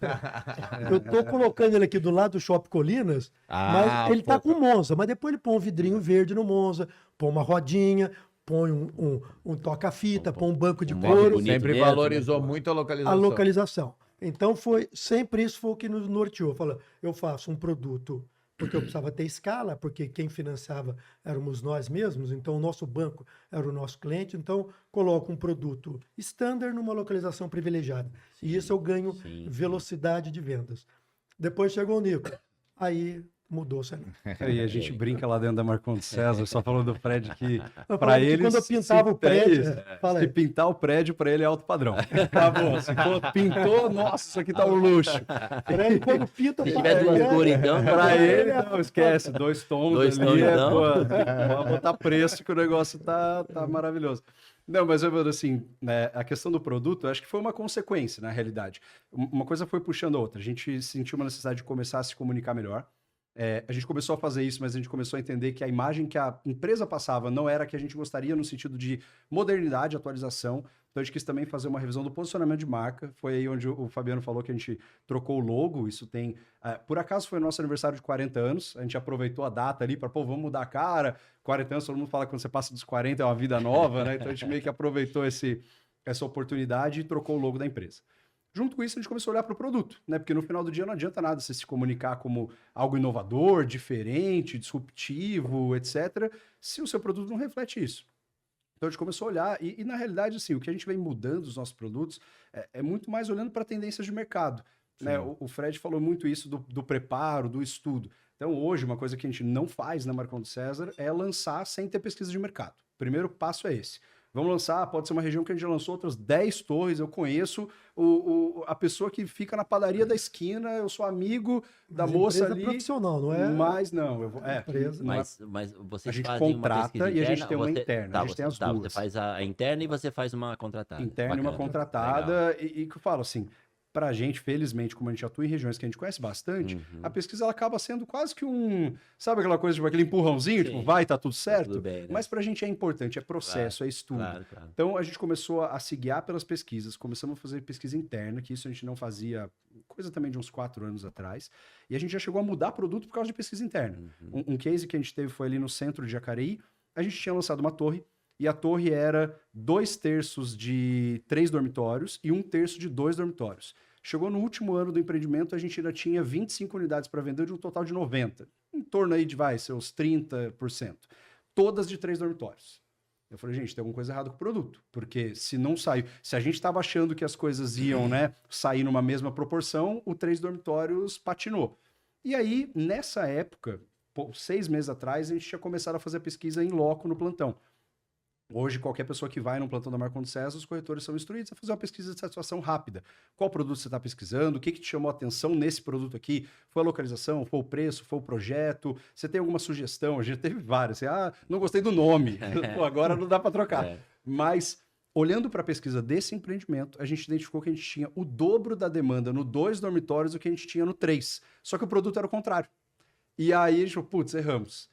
eu estou colocando ele aqui do lado do Shopping Colinas, mas ele está com um Monza, mas depois ele põe um vidrinho verde no Monza, põe uma rodinha, põe um toca-fita, põe um banco de couro. bonito Sempre dentro, valorizou né? muito a localização. A localização. Então, sempre isso foi o que nos norteou. Eu faço um produto porque eu precisava ter escala, porque quem financiava éramos nós mesmos, então o nosso banco era o nosso cliente, então coloco um produto standard numa localização privilegiada. E isso eu ganho velocidade de vendas. Depois chegou o Nico. Aí mudou o cenário. E a gente brinca lá dentro da Marcondes César, só falando do prédio que Eu para falava que ele quando eu pintava o prédio, fala se aí. pintar o prédio para ele é alto padrão. Acabou, pintou, nossa, isso aqui tá um luxo. Prédio, quando pinta, Se fala, tiver duas cores, então, Para ele, é não, esquece, 2 tons Dois ali, tons, então. pode botar preço que o negócio tá maravilhoso. Não, mas eu vejo assim, né, a questão do produto, eu acho que foi uma consequência, na realidade. Uma coisa foi puxando a outra. A gente sentiu uma necessidade de começar a se comunicar melhor. A gente começou a fazer isso, mas a gente começou a entender que a imagem que a empresa passava não era a que a gente gostaria no sentido de modernidade, atualização. Então a gente quis também fazer uma revisão do posicionamento de marca. Foi aí onde o Fabiano falou que a gente trocou o logo. Isso tem... por acaso foi nosso aniversário de 40 anos. A gente aproveitou a data ali para, vamos mudar a cara. 40 anos, todo mundo fala que quando você passa dos 40 é uma vida nova, né? Então a gente meio que aproveitou essa oportunidade e trocou o logo da empresa. Junto com isso, a gente começou a olhar para o produto, né? Porque no final do dia não adianta nada você se comunicar como algo inovador, diferente, disruptivo, etc., se o seu produto não reflete isso. Então a gente começou a olhar e na realidade, assim, o que a gente vem mudando os nossos produtos é muito mais olhando para tendências de mercado. Né? O Fred falou muito isso do preparo, do estudo. Então hoje, uma coisa que a gente não faz na Marcondes César é lançar sem ter pesquisa de mercado. O primeiro passo é esse. Vamos lançar, pode ser uma região que a gente já lançou outras 10 torres, eu conheço a pessoa que fica na padaria da esquina, eu sou amigo da Mas moça empresa ali. profissional, não é? Mas não, Empresa. não é- Mas vocês a gente fazem uma contrata pesquisa e a gente interna, tem uma você- interna, Tá, a gente tem as Você duas. faz a interna e você faz uma contratada. interna e uma Bacana. contratada, e que eu falo assim, pra gente, felizmente, como a gente atua em regiões que a gente conhece bastante, Uhum. a pesquisa ela acaba sendo quase que sabe aquela coisa, tipo, aquele empurrãozinho, Sim. tipo, vai, tá tudo certo? Tudo bem, né? Mas pra gente é importante, é processo, é estudo. Claro, claro. Então a gente começou a se guiar pelas pesquisas, começamos a fazer pesquisa interna, que isso a gente não fazia, coisa também de uns 4 anos atrás, e a gente já chegou a mudar produto por causa de pesquisa interna. Uhum. Um case que a gente teve foi ali no centro de Jacareí, a gente tinha lançado uma torre, e a torre era 2/3 de 3 dormitórios e 1/3 de 2 dormitórios. Chegou no último ano do empreendimento, a gente ainda tinha 25 unidades para vender de um total de 90. Em torno aí de, seus 30%. Todas de 3 dormitórios. Eu falei, gente, tem alguma coisa errada com o produto. Porque se não saiu... Se a gente estava achando que as coisas iam, né, sair numa mesma proporção, o 3 dormitórios patinou. E aí, nessa época, 6 meses atrás, a gente tinha começado a fazer pesquisa em loco no plantão. Hoje, qualquer pessoa que vai no plantão da Marcondes César, os corretores são instruídos a fazer uma pesquisa de satisfação rápida. Qual produto você está pesquisando? O que te chamou a atenção nesse produto aqui? Foi a localização? Foi o preço? Foi o projeto? Você tem alguma sugestão? A gente teve várias. Não gostei do nome. Pô, agora não dá para trocar. É. Mas, olhando para a pesquisa desse empreendimento, a gente identificou que a gente tinha o dobro da demanda no 2 dormitórios do que a gente tinha no 3. Só que o produto era o contrário. E aí a gente falou, putz, erramos.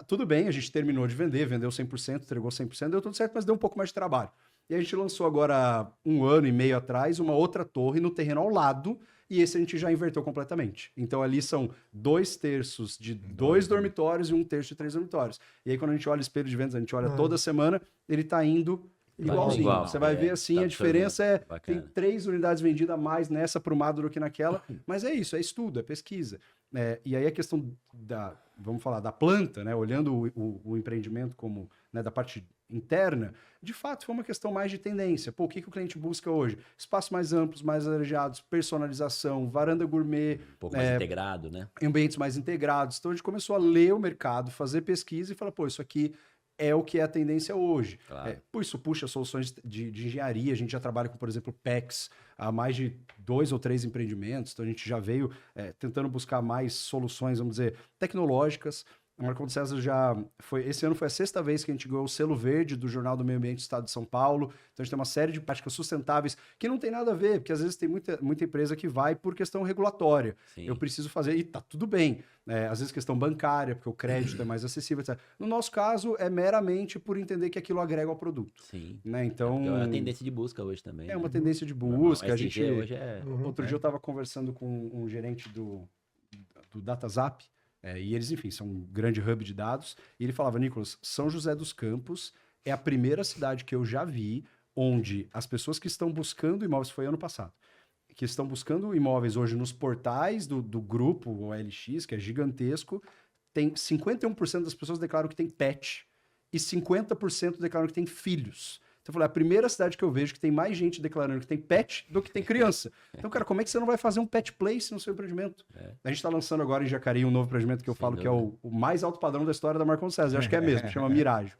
Tudo bem, a gente terminou de vender, vendeu 100%, entregou 100%, deu tudo certo, mas deu um pouco mais de trabalho. E a gente lançou agora, 1 ano e meio atrás, uma outra torre no terreno ao lado, e esse a gente já inverteu completamente. Então ali são 2/3 de 2 dormitórios e 1/3 de 3 dormitórios. E aí quando a gente olha o espelho de vendas, a gente olha toda semana, ele tá indo igualzinho. igual, Você vai ver assim, tá a diferença é, bacana. tem 3 unidades vendidas a mais nessa prumada do que naquela, mas é isso, é estudo, é pesquisa. E aí a questão vamos falar, da planta, né, olhando o empreendimento como, né, da parte interna, de fato foi uma questão mais de tendência. Pô, o que o cliente busca hoje? Espaços mais amplos, mais arejados, personalização, varanda gourmet, Um pouco mais integrado, né? ambientes mais integrados. Então a gente começou a ler o mercado, fazer pesquisa e falar, pô, isso aqui é o que é a tendência hoje. Claro. Isso puxa soluções de engenharia. A gente já trabalha com, por exemplo, PECs, há mais de 2 ou 3 empreendimentos. Então a gente já veio tentando buscar mais soluções, vamos dizer, tecnológicas. A Marcondes César esse ano foi a 6ª vez que a gente ganhou o selo verde do Jornal do Meio Ambiente do Estado de São Paulo. Então a gente tem uma série de práticas sustentáveis que não tem nada a ver, porque às vezes tem muita empresa que vai por questão regulatória. Sim. Eu preciso fazer, e tá tudo bem. Às vezes questão bancária, porque o crédito é mais acessível, etc. No nosso caso, é meramente por entender que aquilo agrega ao produto. Sim. Né? Então, É uma tendência de busca hoje também. é uma né? tendência de Normal. busca. A SG gente, hoje é... outro dia eu estava conversando com um gerente do DataZap, e eles, enfim, são um grande hub de dados, e ele falava, Nicolas, São José dos Campos é a primeira cidade que eu já vi onde as pessoas que estão buscando imóveis, foi ano passado, que estão buscando imóveis hoje nos portais do grupo OLX, que é gigantesco, tem 51% das pessoas declaram que tem pet e 50% declaram que tem filhos. Então eu falei, a primeira cidade que eu vejo que tem mais gente declarando que tem pet do que tem criança. Então, cara, como é que você não vai fazer um pet place no seu empreendimento? A gente está lançando agora em Jacareí um novo empreendimento que eu falo que é o mais alto padrão da história da Marcondes César. Eu acho que é mesmo, chama Mirage.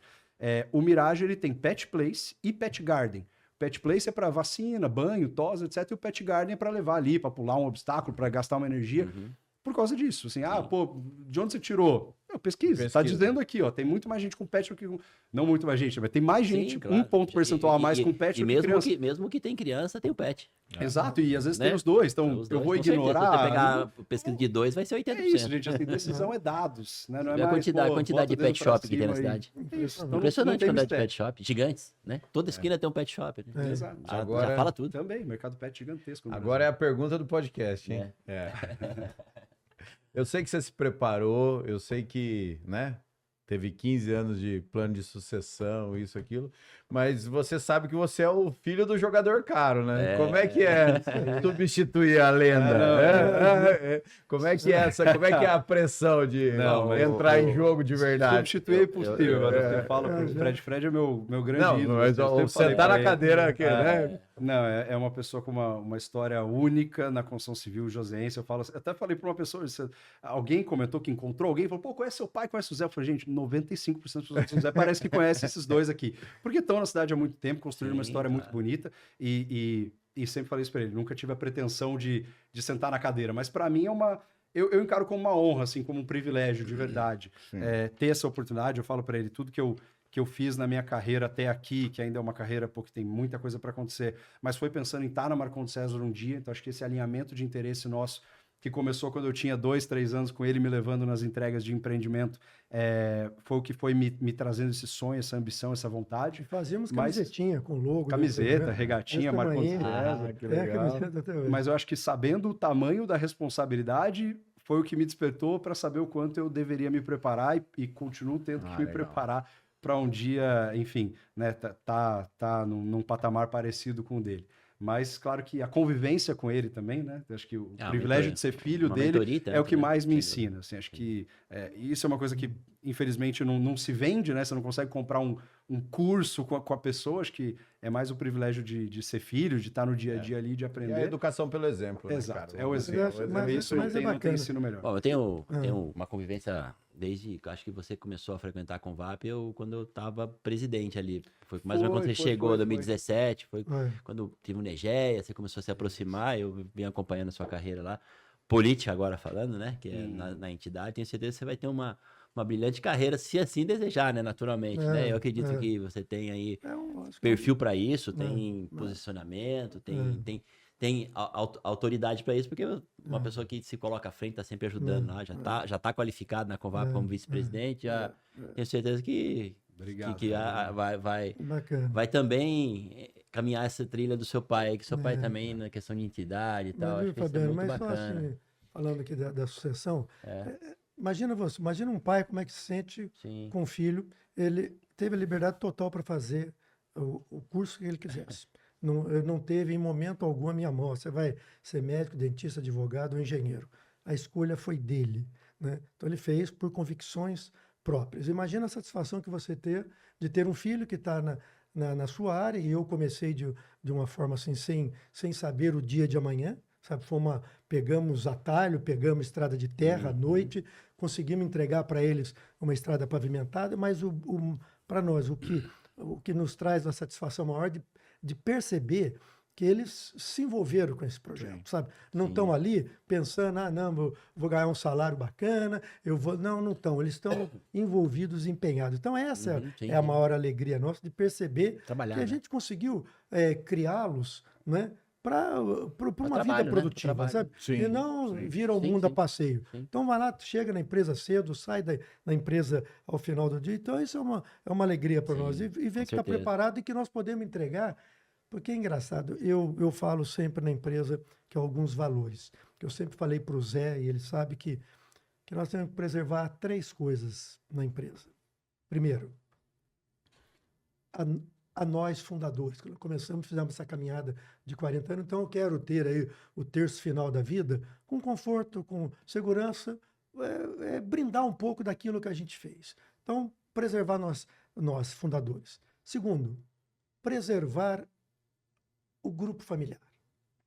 O Mirage, ele tem pet place e pet garden. Pet place é para vacina, banho, tosa, etc. E o pet garden é para levar ali, para pular um obstáculo, para gastar uma energia. Por causa disso, assim, pô, de onde você tirou? Pesquisa. Tá dizendo aqui, ó, tem muito mais gente com pet do que com... Não muito mais gente, mas tem mais gente, claro. um ponto percentual a mais com pet do que criança. Mesmo que tem criança, tem o pet. Exato, e às vezes Né? tem os dois, então Os eu dois, vou com certeza. ignorar... Se você pegar pesquisa de 2, vai ser 80%. É isso, gente, assim, decisão é dados, né? Não é a mais, quantidade de pet shop que tem na cidade. Isso, Impressionante a não tem quantidade de mistério. pet shop. Gigantes, né? Toda esquina tem um pet shop. Né? Exato. Agora- Já fala tudo. Também, mercado pet gigantesco. no Agora é Brasil. a pergunta do podcast, hein? Eu sei que você se preparou, eu sei que, né? Teve 15 anos de plano de sucessão, isso, aquilo. Mas você sabe que você é o filho do jogador caro, né? Como é que é substituir a lenda? Como é que é como é que é a pressão de Não, entrar em jogo de verdade? Substituir é impossível, mano. Eu falo pro Fred é meu grande Não, ídolo. mas eu sempre você falei tá pra na ele. cadeira aqui, né? Não, é uma pessoa com uma história única na construção civil joseense. Eu falo, até falei para uma pessoa, alguém comentou que encontrou alguém, falou, pô, conhece seu pai, conhece o Zé? Eu falei, gente, 95% das pessoas do Zé parece que conhece esses dois aqui. Porque estão na cidade há muito tempo, construíram uma história muito bonita e sempre falei isso para ele, nunca tive a pretensão de sentar na cadeira, mas para mim é uma... Eu encaro como uma honra, assim, como um privilégio, de verdade, ter essa oportunidade. Eu falo para ele, tudo que eu fiz na minha carreira até aqui, que ainda é uma carreira porque tem muita coisa para acontecer, mas foi pensando em estar na Marcondes César um dia, então acho que esse alinhamento de interesse nosso, que começou quando eu tinha 2, 3 anos, com ele me levando nas entregas de empreendimento, foi o que foi me trazendo esse sonho, essa ambição, essa vontade. Fazíamos camisetinha com logo. Camiseta, regatinha, Marcondes César. Que legal. Camiseta até hoje. Mas eu acho que sabendo o tamanho da responsabilidade, foi o que me despertou para saber o quanto eu deveria me preparar e continuo tendo que me preparar para um dia, enfim, né, tá num patamar parecido com o dele. Mas, claro que a convivência com ele também, né? Acho que o privilégio de ser filho dele é o que mais me ensina. Assim, acho que isso é uma coisa que, infelizmente, não se vende, né? Você não consegue comprar um curso com a pessoa. Acho que é mais o privilégio de ser filho, de estar no dia a dia ali, de aprender. E a educação pelo exemplo. Exato, né, é o exemplo. Mas Isso mas não tem ensino melhor. Bom, eu tenho uma convivência desde, acho que você começou a frequentar a Convap, quando eu estava presidente ali. Foi mais ou menos quando você chegou em 2017, foi quando tive o Negeia, você começou a se aproximar, eu vim acompanhando a sua carreira lá. Política agora falando, né, que é na entidade, tenho certeza que você vai ter uma brilhante carreira, se assim desejar, né, naturalmente, né? Eu acredito que você tem aí perfil para isso, tem posicionamento, tem autoridade para isso, porque uma pessoa que se coloca à frente está sempre ajudando lá, já tá qualificado na Convap como vice-presidente, já tenho certeza que vai também caminhar essa trilha do seu pai, que seu pai também na questão de entidade e tal, acho que isso é muito bacana. Só assim, falando aqui da sucessão, imagina um pai como é que se sente com o filho, ele teve a liberdade total para fazer o curso que ele quisesse. Não teve em momento algum a minha mão. Você vai ser médico, dentista, advogado ou engenheiro. A escolha foi dele, né? Então ele fez por convicções próprias. Imagina a satisfação que você de ter um filho que está na sua área, e eu comecei de uma forma assim, sem saber o dia de amanhã, sabe? Pegamos atalho, pegamos estrada de terra à noite, conseguimos entregar para eles uma estrada pavimentada, mas para nós, o que nos traz a satisfação maior de perceber que eles se envolveram com esse projeto, sabe? Não estão ali pensando, não, vou ganhar um salário bacana, não estão, eles estão envolvidos, empenhados. Então essa é a maior alegria nossa, de perceber que a gente conseguiu criá-los, né, para uma vida produtiva, sabe? E não vira o mundo a passeio. Então vai lá, chega na empresa cedo, sai da empresa ao final do dia. Então isso é uma alegria para nós. E ver que está preparado e que nós podemos entregar. Porque é engraçado, eu falo sempre na empresa que alguns valores, que eu sempre falei para o Zé, e ele sabe que nós temos que preservar 3 coisas na empresa. Primeiro, a nós fundadores, quando fizemos essa caminhada de 40 anos, então eu quero ter aí o terço final da vida com conforto, com segurança, brindar um pouco daquilo que a gente fez. Então, preservar nós fundadores. Segundo, preservar o grupo familiar.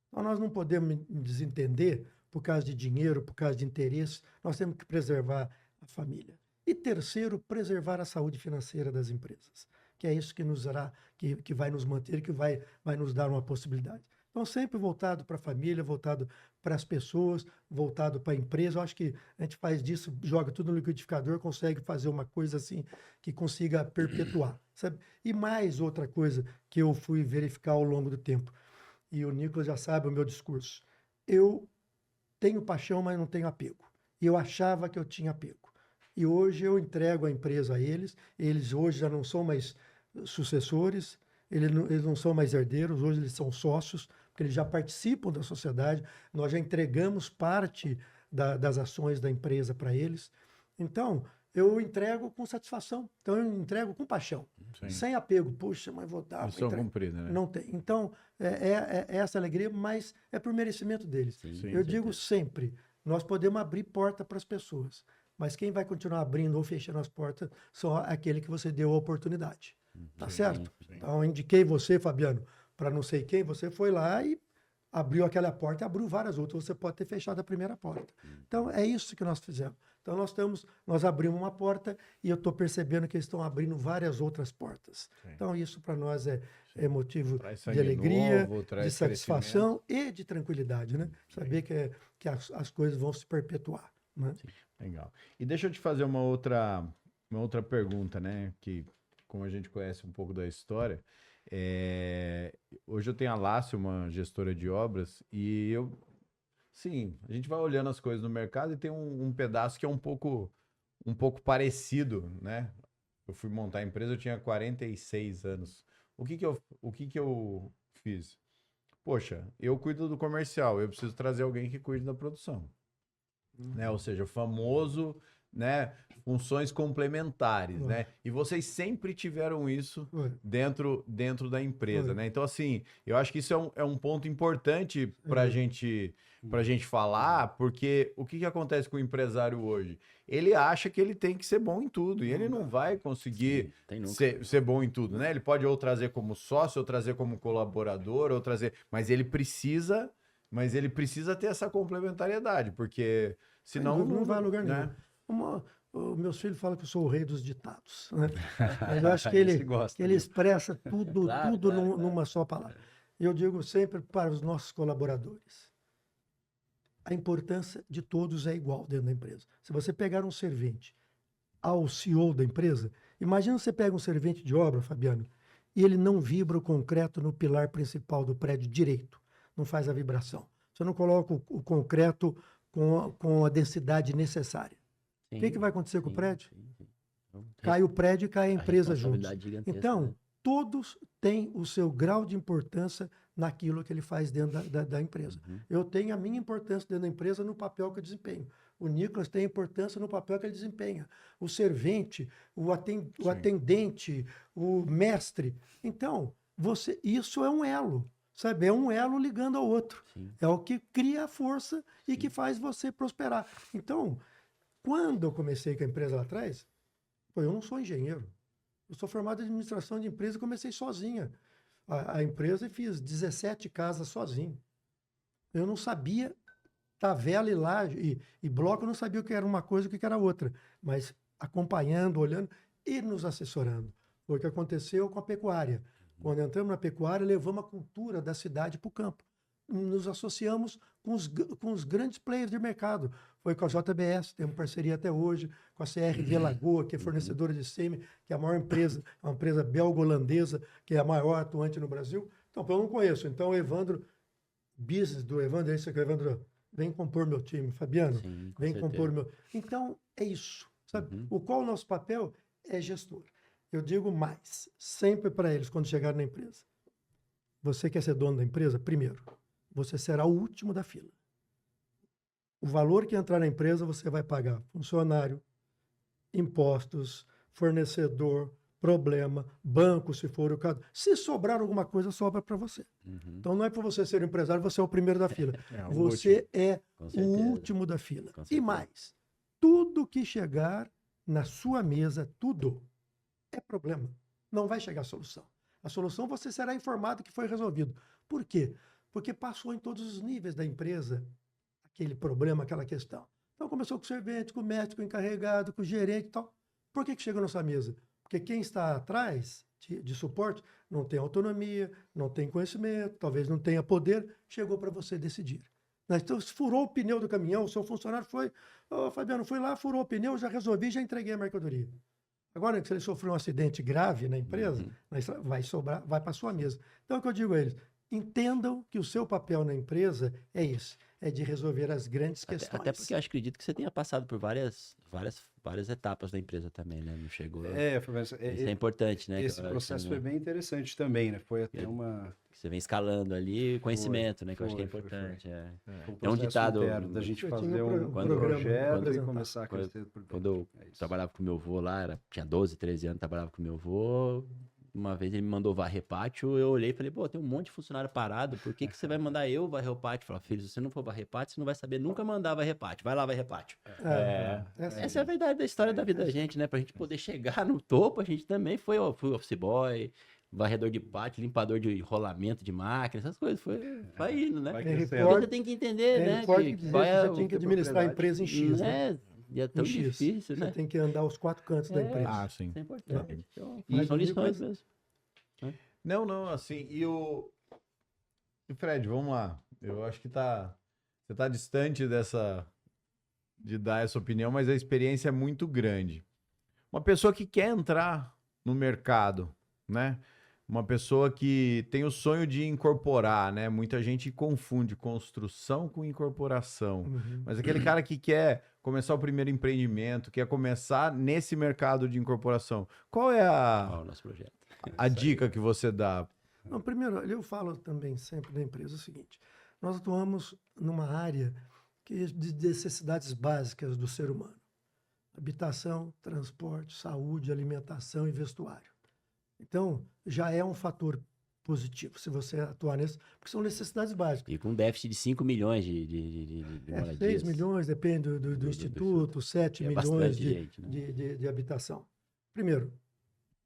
Então, nós não podemos desentender por causa de dinheiro, por causa de interesse, nós temos que preservar a família. E terceiro, preservar a saúde financeira das empresas, que é isso que vai nos manter, que vai nos dar uma possibilidade. Então, sempre voltado para a família, voltado para as pessoas, voltado para a empresa. Eu acho que a gente faz disso, joga tudo no liquidificador, consegue fazer uma coisa assim que consiga perpetuar, sabe? E mais outra coisa que eu fui verificar ao longo do tempo, e o Nicolas já sabe o meu discurso. Eu tenho paixão, mas não tenho apego. E eu achava que eu tinha apego. E hoje eu entrego a empresa a eles hoje já não são mais sucessores, eles não são mais herdeiros, hoje eles são sócios, porque eles já participam da sociedade, nós já entregamos parte das ações da empresa para eles. Então, eu entrego com satisfação, então eu entrego com paixão, sem apego. Puxa, mas vou dar. Missão cumprida, né? Não tem. Então, é essa alegria, mas é por merecimento deles. Eu digo sempre, nós podemos abrir porta para as pessoas, mas quem vai continuar abrindo ou fechando as portas são aquele que você deu a oportunidade. Tá certo? Então, eu indiquei você, Fabiano, para não sei quem, você foi lá e abriu aquela porta e abriu várias outras. Você pode ter fechado a primeira porta. Então, é isso que nós fizemos. Então, nós abrimos uma porta e eu estou percebendo que eles estão abrindo várias outras portas. Sim. Então, isso para nós é motivo Traz de sangue alegria, novo, traz de satisfação e de tranquilidade, né? Saber que as coisas vão se perpetuar, né? Legal. E deixa eu te fazer uma outra pergunta, né? Que, como a gente conhece um pouco da história, hoje eu tenho a Lácio, uma gestora de obras, e sim, a gente vai olhando as coisas no mercado e tem um pedaço que é um pouco parecido, né? Eu fui montar a empresa, eu tinha 46 anos. O que que eu fiz? Poxa, eu cuido do comercial, eu preciso trazer alguém que cuide da produção. Né? Ou seja, o famoso, né, funções complementares, né? E vocês sempre tiveram isso dentro da empresa, né? Então, assim, eu acho que isso é um ponto importante para a gente falar, porque o que acontece com o empresário hoje? Ele acha que ele tem que ser bom em tudo, e ele não vai conseguir ser bom em tudo, né? Ele pode ou trazer como sócio, ou trazer como colaborador, mas ele precisa ter essa complementariedade, porque senão não vai a lugar nenhum. Né? Os meus filhos falam que eu sou o rei dos ditados, né? Mas eu acho que ele expressa tudo, numa só palavra. Eu digo sempre para os nossos colaboradores, a importância de todos é igual dentro da empresa. Se você pegar um servente ao CEO da empresa, imagina você pega um servente de obra, Fabiano, e ele não vibra o concreto no pilar principal do prédio direito, não faz a vibração. Você não coloca o concreto com a densidade necessária. O que vai acontecer com o prédio? Cai o prédio e cai a empresa junto. Então, né? todos têm o seu grau de importância naquilo que ele faz dentro da empresa. Eu tenho a minha importância dentro da empresa no papel que eu desempenho. O Nicolas tem importância no papel que ele desempenha. O servente, o atendente, o mestre. Então, isso é um elo. Sabe? É um elo ligando ao outro. Sim. É o que cria a força e que faz você prosperar. Então, quando eu comecei com a empresa lá atrás, eu não sou engenheiro. Eu sou formado em administração de empresa e comecei sozinha. A empresa e fiz 17 casas sozinho. Eu não sabia tavela e laje e bloco, eu não sabia o que era uma coisa e o que era outra. Mas acompanhando, olhando e nos assessorando. Foi o que aconteceu com a pecuária. Quando entramos na pecuária, levamos a cultura da cidade para o campo. Nos associamos com os grandes players de mercado. Foi com a JBS, temos parceria até hoje, com a CRV Lagoa, que é fornecedora de sêmen, que é a maior empresa, é uma empresa belgo-holandesa, que é a maior atuante no Brasil. Então, eu não conheço. Então, o Evandro, business do Evandro, é isso que o Evandro vem compor meu time. Fabiano, vem compor meu... Então, é isso. Sabe? O qual o nosso papel é gestor. Eu digo mais, sempre para eles, quando chegarem na empresa. Você quer ser dono da empresa? Primeiro, você será o último da fila. O valor que entrar na empresa, você vai pagar funcionário, impostos, fornecedor, problema, banco, se for o caso. Se sobrar alguma coisa, sobra para você. Então, não é para você ser um empresário, você é o primeiro da fila. Você é o último da fila. E mais, tudo que chegar na sua mesa, tudo é problema. Não vai chegar a solução. A solução você será informado que foi resolvido. Por quê? Porque passou em todos os níveis da empresa aquele problema, aquela questão. Então começou com o servente, com o médico, com o encarregado, com o gerente e tal. Por que chegou na sua mesa? Porque quem está atrás de suporte não tem autonomia, não tem conhecimento, talvez não tenha poder, chegou para você decidir. Então, se furou o pneu do caminhão, o seu funcionário foi, Fabiano, fui lá, furou o pneu, já resolvi, já entreguei a mercadoria. Agora, se ele sofreu um acidente grave na empresa, vai para a sua mesa. Então, o que eu digo a eles, entendam que o seu papel na empresa é esse, é de resolver as grandes questões. Até porque eu acredito que você tenha passado por várias etapas da empresa também, né? Não chegou... Isso é importante, né? Esse processo foi bem interessante também, né? Foi até uma... Você vem escalando ali conhecimento, né? Que eu acho que é importante. É um ditado... da gente fazer um projeto e começar a crescer. Quando eu trabalhava com meu avô lá, tinha 12, 13 anos, trabalhava com meu avô... Uma vez ele me mandou varrer pátio, eu olhei e falei, pô, tem um monte de funcionário parado, por que você vai mandar eu varrer o pátio? Falei, filho, se você não for varrer pátio, você não vai saber nunca mandar varrer pátio. Vai lá varrer pátio. Essa é a verdade da história da vida da gente, né? Pra gente poder chegar no topo, a gente também fui office boy, varredor de pátio, limpador de rolamento de máquina, essas coisas. Vai indo, né? Vai Henry crescendo. Então você tem que entender, né? Ele pode dizer qual que é você tem que administrar a empresa em X, né? né? E é tão Em X. difícil, Você né? tem que andar os 4 cantos da empresa. Ah, sim. Isso é importante. Então, Mas e são o lições Nicolas- mesmo. Não, assim, e Fred, vamos lá. Eu acho que você tá distante de dar essa opinião, mas a experiência é muito grande. Uma pessoa que quer entrar no mercado, né? Uma pessoa que tem o sonho de incorporar, né? Muita gente confunde construção com incorporação. Uhum. Mas aquele cara que quer começar o primeiro empreendimento, quer começar nesse mercado de incorporação, qual é Ó, o nosso projeto. a dica que você dá? Não, primeiro, eu falo também sempre da empresa o seguinte: nós atuamos numa área que é de necessidades básicas do ser humano: habitação, transporte, saúde, alimentação e vestuário. Então, já é um fator positivo se você atuar nisso, porque são necessidades básicas. E com um déficit de 5 milhões de 6 moradias. milhões, depende do instituto, 7 É milhões bastante gente, né? de habitação. Primeiro,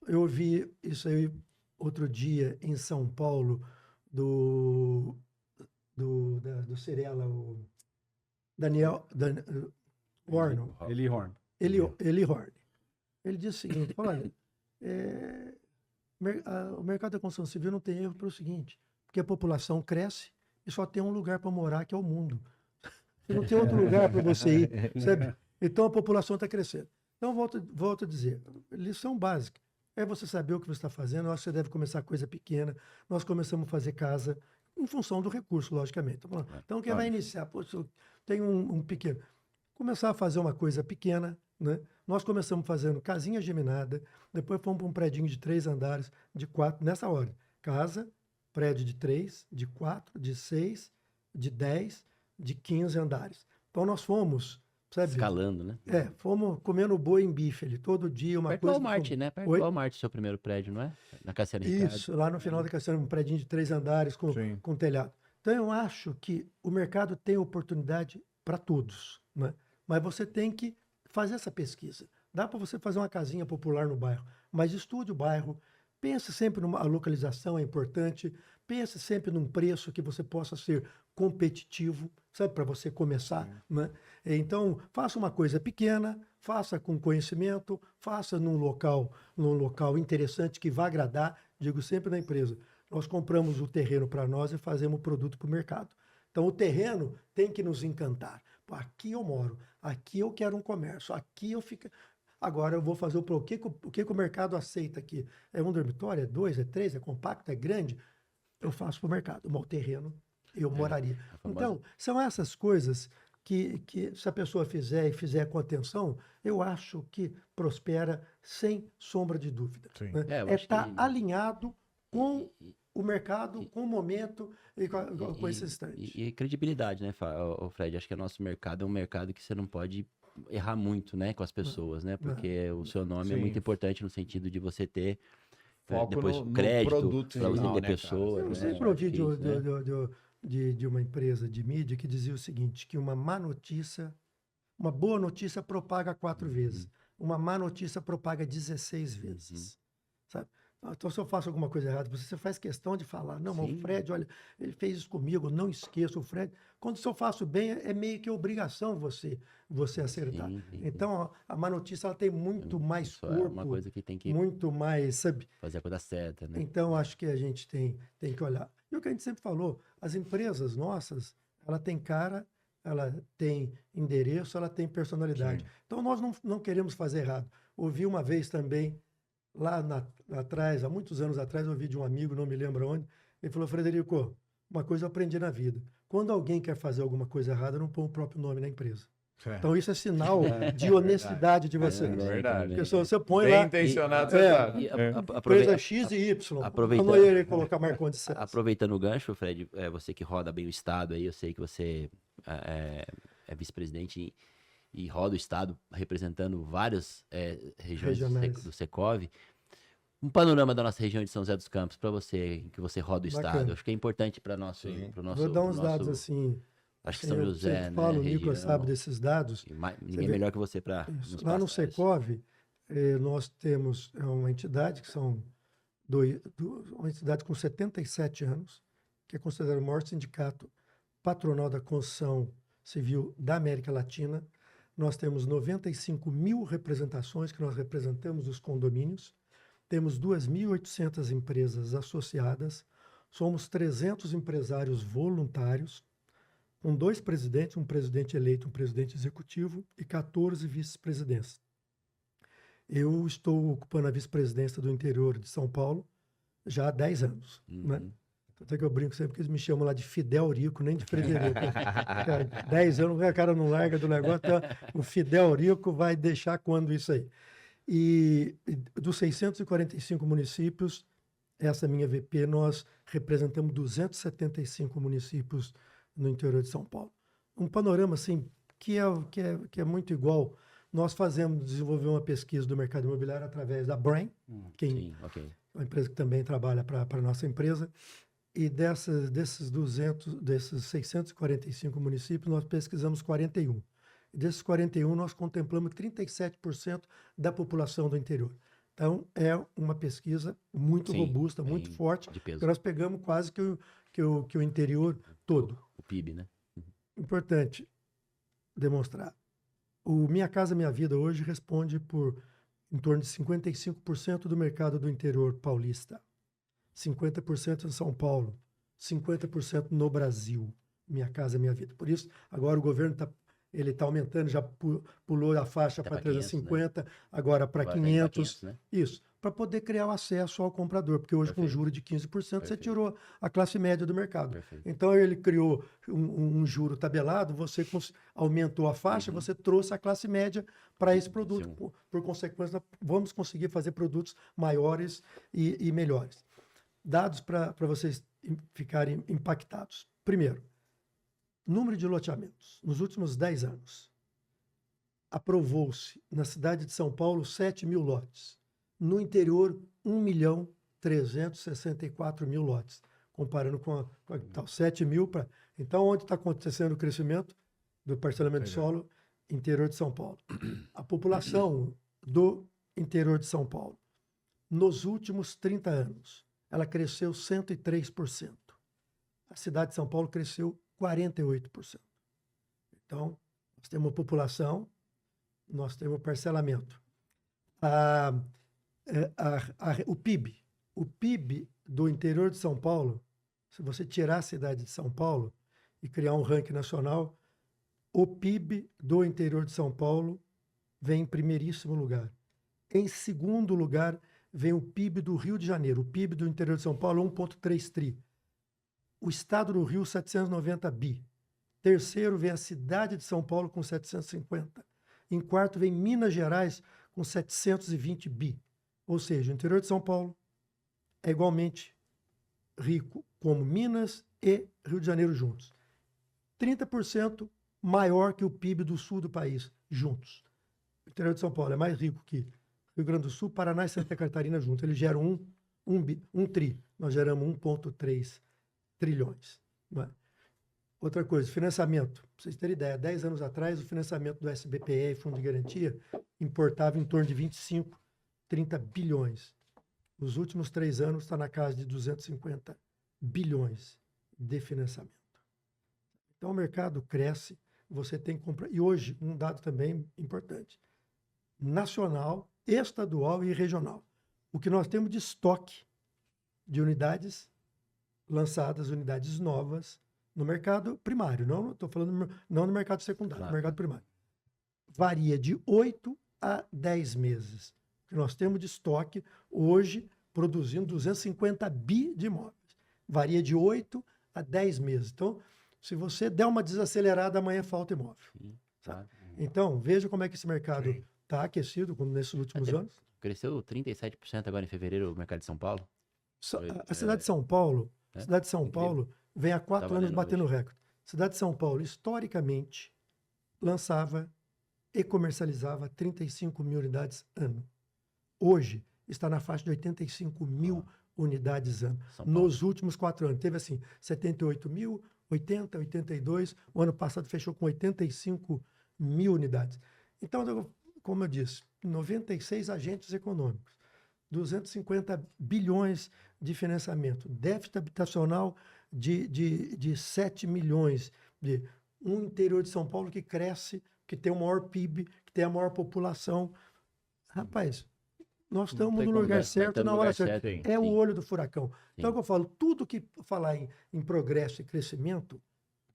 eu ouvi isso aí outro dia em São Paulo, do Cirela, o Daniel Warnon. Eli Horn. Eli Horn. Ele disse o seguinte: olha, o mercado da construção civil não tem erro pelo seguinte, porque a população cresce e só tem um lugar para morar, que é o mundo. Você não tem outro lugar para você ir, sabe? Então a população está crescendo. Então, volto a dizer, lição básica é você saber o que você está fazendo. Eu acho que você deve começar coisa pequena. Nós começamos a fazer casa em função do recurso, logicamente. Então, quem vai iniciar, poxa, eu tenho um pequeno. Começar a fazer uma coisa pequena, né? Nós começamos fazendo casinha geminada, depois fomos para um prédio de 3 andares, de 4, nessa ordem. Casa, prédio de 3, de 4, de 6, de 10, de 15 andares. Então nós fomos, sabe? Escalando, né? Fomos comendo boi em bife ali, todo dia, uma Perto do coisa. Walmart, né? Perto Oi? do Walmart, seu primeiro prédio, não é? Na Cassiano Ricardo. Isso, lá no final da Cassiano, um prédio de 3 andares Sim. com telhado. Então eu acho que o mercado tem oportunidade para todos, né? Mas você tem que fazer essa pesquisa. Dá para você fazer uma casinha popular no bairro, mas estude o bairro, pense sempre a localização é importante, pense sempre num preço que você possa ser competitivo, sabe, para você começar, né? Então, faça uma coisa pequena, faça com conhecimento, faça num local interessante que vá agradar. Digo sempre na empresa, nós compramos o terreno para nós e fazemos o produto para o mercado. Então, o terreno tem que nos encantar. Pô, aqui eu moro, aqui eu quero um comércio, aqui eu fico. Agora eu vou fazer o que o mercado aceita aqui. É um dormitório, é 2, é 3, é compacto, é grande? Eu faço para o mercado. O terreno, eu moraria. Então, são essas coisas que se a pessoa fizer e fizer com atenção, eu acho que prospera sem sombra de dúvida. Sim. Né? É, eu É acho estar que- alinhado com o mercado, com o momento e com esse instante. E credibilidade, né, ô Fred? Acho que o nosso mercado é um mercado que você não pode errar muito, né, com as pessoas, né? Porque o seu nome é Sim. muito importante no sentido de você ter Foco depois no crédito produto para você final, ter né, cara? pessoas. Eu né? sempre ouvi Acho que isso, né? de uma empresa de mídia que dizia o seguinte, que uma boa notícia propaga 4 vezes, uma má notícia propaga 16 vezes, sabe? Então, se eu faço alguma coisa errada, você faz questão de falar, não, mas Sim. o Fred, olha, ele fez isso comigo, não esqueço o Fred. Quando se eu faço bem, é meio que obrigação você acertar. Sim, sim. Então, a má notícia ela tem muito mais Isso é uma corpo, coisa que tem que muito mais, sabe? fazer a coisa certa, né? Então, acho que a gente tem que olhar. E o que a gente sempre falou, as empresas nossas, ela tem cara, ela tem endereço, ela tem personalidade. Então, nós não queremos fazer errado. Ouvi uma vez também, lá atrás, há muitos anos atrás, eu ouvi de um amigo, não me lembro onde, ele falou, Frederico, uma coisa eu aprendi na vida. Quando alguém quer fazer alguma coisa errada, não põe o próprio nome na empresa. Então, isso é sinal de honestidade de você. É verdade. Porque se você põe Bem lá... intencionado, você É, tá. E É. Coisa X e Y. aproveitando- Eu não ia colocar Marcondes de César. Aproveitando o gancho, Fred, você que roda bem o Estado aí, eu sei que você é vice-presidente e roda o Estado representando várias regiões Regionais. do Secov. Um panorama da nossa região de São José dos Campos, para você, que você roda o Bacana. Estado. Acho que é importante para nosso, pro nosso. Vou dar uns pro dados nosso- assim. Acho que eu São José, sempre né? falo, o Nicolas região, sabe desses dados. e ninguém vê- melhor que você para Isso. nos Lá no passar isso. Secov, nós temos uma entidade que são uma entidade com 77 anos, que é considerado o maior sindicato patronal da construção civil da América Latina. Nós temos 95 mil representações que nós representamos os condomínios, temos 2.800 empresas associadas, somos 300 empresários voluntários, com 2 presidentes, um presidente eleito, um presidente executivo e 14 vice-presidências. Eu estou ocupando a vice-presidência do interior de São Paulo já há 10 anos, né? Até que eu brinco sempre que eles me chamam lá de Fidel Rico, nem de Frederico. Cara, 10 anos, o cara não larga do negócio, então o Fidel Rico vai deixar quando isso aí? E dos 645 municípios, essa minha VP, nós representamos 275 municípios no interior de São Paulo. Um panorama, assim, que é muito igual. Nós desenvolvemos uma pesquisa do mercado imobiliário através da Brain, Sim, ok. uma empresa que também trabalha para a nossa empresa. E desses 645 municípios, nós pesquisamos 41. E desses 41, nós contemplamos 37% da população do interior. Então, é uma pesquisa muito Sim, robusta, muito bem forte, de peso. porque nós pegamos quase que o interior todo. O PIB, né? Importante demonstrar. O Minha Casa Minha Vida hoje responde por em torno de 55% do mercado do interior paulista. 50% em São Paulo, 50% no Brasil. Minha Casa Minha Vida. Por isso, agora o governo está aumentando, já pulou a faixa Tá para pra 500, 350, agora para Agora tá indo pra 500. 500, né? Isso, para poder criar o acesso ao comprador, porque hoje com Perfeito. juro de 15% você Perfeito. tirou a classe média do mercado. Perfeito. Então ele criou um juro tabelado, você aumentou a faixa, você trouxe a classe média para esse produto. Sim. Por consequência, vamos conseguir fazer produtos maiores e melhores. Dados para vocês ficarem impactados. Primeiro, número de loteamentos. Nos últimos 10 anos, aprovou-se na cidade de São Paulo 7 mil lotes. No interior, 1.364.000 lotes. Comparando com a tal, 7 mil para... Então, onde está acontecendo o crescimento do parcelamento de solo? Interior de São Paulo. A população do interior de São Paulo, nos últimos 30 anos, ela cresceu 103%. A cidade de São Paulo cresceu 48%. Então, nós temos população, nós temos parcelamento. O PIB do interior de São Paulo, se você tirar a cidade de São Paulo e criar um ranking nacional, o PIB do interior de São Paulo vem em primeiríssimo lugar. Em segundo lugar, vem o PIB do Rio de Janeiro. O PIB do interior de São Paulo é 1,3 tri. O estado do Rio, 790 bi. Terceiro vem a cidade de São Paulo com 750. Em quarto vem Minas Gerais com 720 bi. Ou seja, o interior de São Paulo é igualmente rico como Minas e Rio de Janeiro juntos. 30% maior que o PIB do sul do país juntos. O interior de São Paulo é mais rico que Rio Grande do Sul, Paraná e Santa Catarina juntos. Eles geram um tri. Nós geramos 1,3 trilhões. Não é? Outra coisa, financiamento. Para vocês terem ideia, 10 anos atrás, o financiamento do SBPE e Fundo de Garantia importava em torno de 25, 30 bilhões. Nos últimos 3 anos, está na casa de 250 bilhões de financiamento. Então, o mercado cresce, você tem que comprar. E hoje, um dado também importante. Nacional, estadual e regional. O que nós temos de estoque de unidades lançadas, unidades novas, no mercado primário. Não estou falando não no mercado secundário, Claro. no mercado primário. Varia de 8 a 10 meses. O que nós temos de estoque hoje, produzindo 250 bi de imóveis. Varia de 8 a 10 meses. Então, se você der uma desacelerada, amanhã falta imóvel. Sim, tá. Então, veja como é que esse mercado está aquecido, como nesses últimos anos. Cresceu 37% agora em fevereiro o mercado de São Paulo. A cidade de São Paulo, É? cidade de São Incrível. Paulo vem há 4 Tá anos valendo batendo hoje. recorde. Cidade de São Paulo, historicamente, lançava e comercializava 35 mil unidades ano. Hoje, está na faixa de 85 mil unidades ano. São Paulo. Nos últimos 4 anos. Teve, assim, 78 mil, 80, 82. O ano passado fechou com 85 mil unidades. Então, como eu disse, 96 agentes econômicos. 250 bilhões de financiamento, déficit habitacional de 7 milhões, de um interior de São Paulo que cresce, que tem o maior PIB, que tem a maior população. Rapaz, nós estamos tem no como lugar dar- certo, estamos na no hora lugar certa. certo, É o sim. olho do furacão. Então, é o que eu falo, tudo que falar em progresso e crescimento,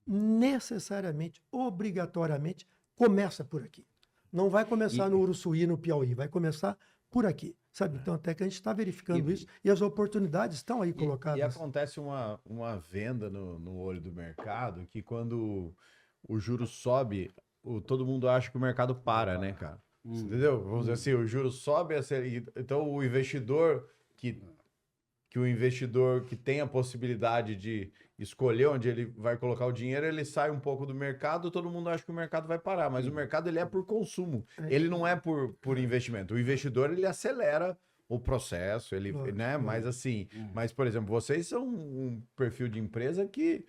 necessariamente, obrigatoriamente, começa por aqui. Não vai começar no Uruçuí, no Piauí, vai começar por aqui, sabe? Então, até que a gente está verificando isso e as oportunidades estão aí E colocadas. acontece uma venda no olho do mercado que quando o juro sobe, todo mundo acha que o mercado para, né, cara? Você entendeu? Vamos dizer assim, o juro sobe, então o investidor que o investidor que tem a possibilidade de escolher onde ele vai colocar o dinheiro, ele sai um pouco do mercado, todo mundo acha que o mercado vai parar, mas o mercado ele é por consumo, ele não é por investimento. O investidor ele acelera o processo, ele, Lógico, né? Mas assim, mas por exemplo, vocês são um perfil de empresa que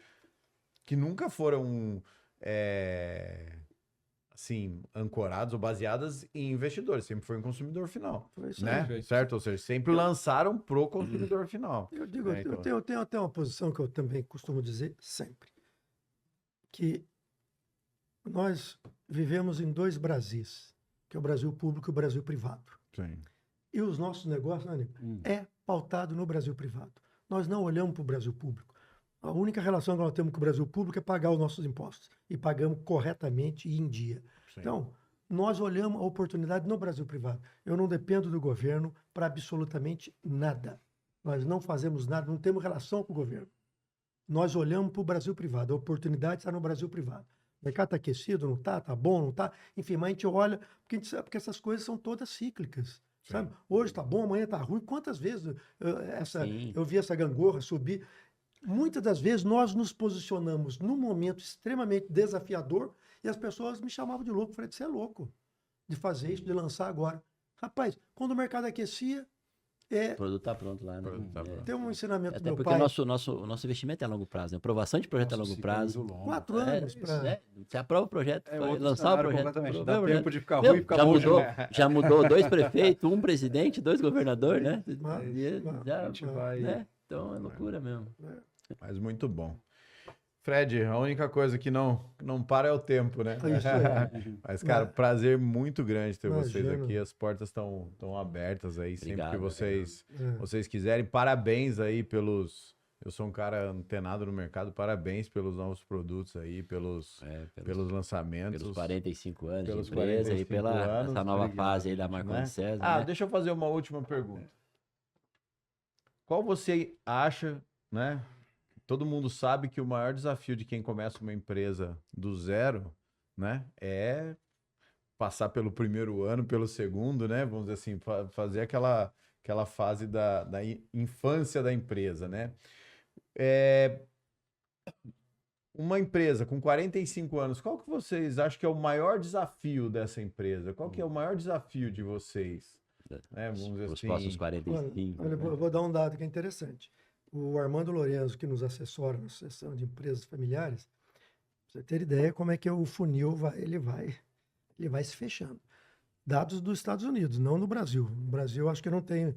nunca foram assim, ancorados ou baseadas em investidores, sempre foi um consumidor final, Foi isso né? aí. Certo? Ou seja, sempre lançaram pro consumidor final. Eu digo, É, então. eu tenho até uma posição que eu também costumo dizer sempre, que nós vivemos em dois Brasis, que é o Brasil público e o Brasil privado. Sim. E os nossos negócios, né, Nico, é pautado no Brasil privado. Nós não olhamos para o Brasil público. A única relação que nós temos com o Brasil público é pagar os nossos impostos. E pagamos corretamente e em dia. Sim. Então, nós olhamos a oportunidade no Brasil privado. Eu não dependo do governo para absolutamente nada. Nós não fazemos nada, não temos relação com o governo. Nós olhamos para o Brasil privado. A oportunidade está no Brasil privado. O mercado está aquecido, não está? Está bom, não está? Enfim, mas a gente olha, porque a gente sabe que essas coisas são todas cíclicas. Sabe? Hoje está bom, amanhã está ruim. Quantas vezes Sim. eu vi essa gangorra subir? Muitas das vezes nós nos posicionamos num momento extremamente desafiador e as pessoas me chamavam de louco. Eu falei, você é louco de fazer isso, de lançar agora. Rapaz, quando o mercado aquecia, O produto tá pronto lá, né? tem um ensinamento do Até meu porque pai. o nosso investimento é a longo prazo, né? Aprovação de projeto é a longo prazo. 4 anos para... Você aprova o projeto, É vai outro lançar o cenário projeto. completamente. aprova Dá o projeto. tempo de ficar Meu, ruim e ficar já bom. mudou, já mudou 2 prefeitos, 1 presidente, 2 governadores, né? A gente vai- né? Então é loucura mesmo. Mas muito bom. Fred, a única coisa que não para é o tempo, né? Isso aí. Mas, cara, prazer muito grande ter vocês Imagino. aqui. As portas estão abertas aí, sempre que Obrigado, vocês quiserem. Parabéns aí pelos... Eu sou um cara antenado no mercado. Parabéns pelos novos produtos aí, pelos lançamentos. Pelos 45 anos Pelos de empresa e 45 pela anos, essa nova obrigado, fase aí da Marcondes né? César, né? Deixa eu fazer uma última pergunta. Qual você acha, né? Todo mundo sabe que o maior desafio de quem começa uma empresa do zero, né, é passar pelo primeiro ano, pelo segundo, né? Vamos dizer assim, fazer aquela fase da infância da empresa, né? Uma empresa com 45 anos, qual que vocês acham que é o maior desafio dessa empresa? Qual que é o maior desafio de vocês? Né? Vamos dizer Os assim. próximos 45. Olha, né? eu vou dar um dado que é interessante. O Armando Lorenzo, que nos assessora na Associação de Empresas Familiares, pra você ter ideia como é que o funil ele vai se fechando. Dados dos Estados Unidos, não no Brasil. No Brasil, acho que não tem...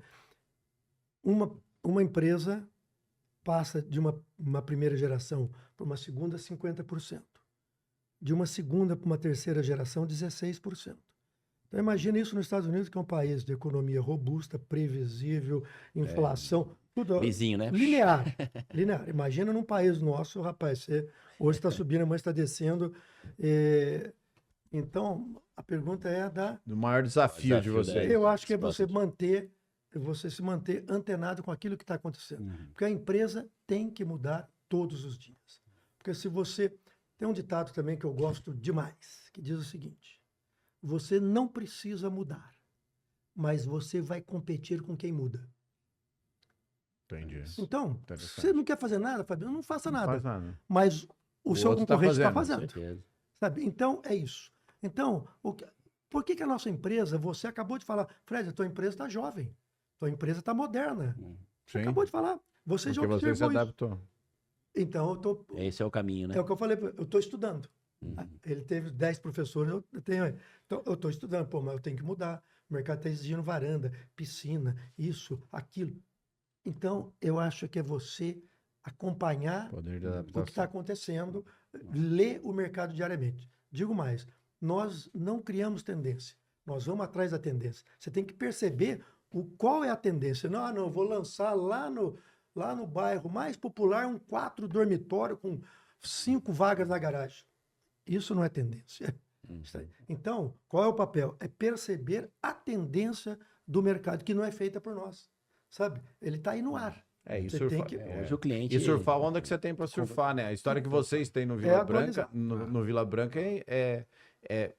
Uma empresa passa de uma primeira geração para uma segunda, 50%. De uma segunda para uma terceira geração, 16%. Então, imagina isso nos Estados Unidos, que é um país de economia robusta, previsível, inflação, tudo Vizinho, né? linear. Imagina num país nosso, rapaz, você hoje está subindo, amanhã está descendo. Então, a pergunta é Do maior desafio de Desafio, vocês. né? eu acho que é Espaço você se manter antenado com aquilo que está acontecendo. Porque a empresa tem que mudar todos os dias. Porque se você... Tem um ditado também que eu gosto demais, que diz o seguinte: você não precisa mudar, mas você vai competir com quem muda. Entendi. Então, Interessante. você não quer fazer nada, Fabiano? Não faça Não nada. faz nada. Mas o seu outro tá concorrente está Com fazendo. certeza. Sabe? Então, é isso. Então, por que a nossa empresa, você acabou de falar, Fred, a tua empresa está jovem, tua empresa está moderna. Você Sim. acabou de falar. Você já Porque você se observou isso. adaptou. Então, eu tô, Esse é o caminho, né? é o que eu falei, eu estou estudando. Ele teve 10 professores, eu tenho. Então, eu estou estudando, mas eu tenho que mudar. O mercado está exigindo varanda, piscina, isso, aquilo. Então, eu acho que é você acompanhar Poder de o que está adaptação. acontecendo, ler o mercado diariamente. Digo mais, nós não criamos tendência, nós vamos atrás da tendência. Você tem que perceber qual é a tendência. Não, eu vou lançar lá no bairro mais popular um 4 dormitório com 5 vagas na garagem. Isso não é tendência. Então, qual é o papel? É perceber a tendência do mercado, que não é feita por nós. Sabe? Ele está aí no ar. É, e Você surfar, tem que- Hoje o cliente... e surfar a onda que você tem para surfar, né? A história que vocês têm no Vila Branca, atualizar. no Vila Branca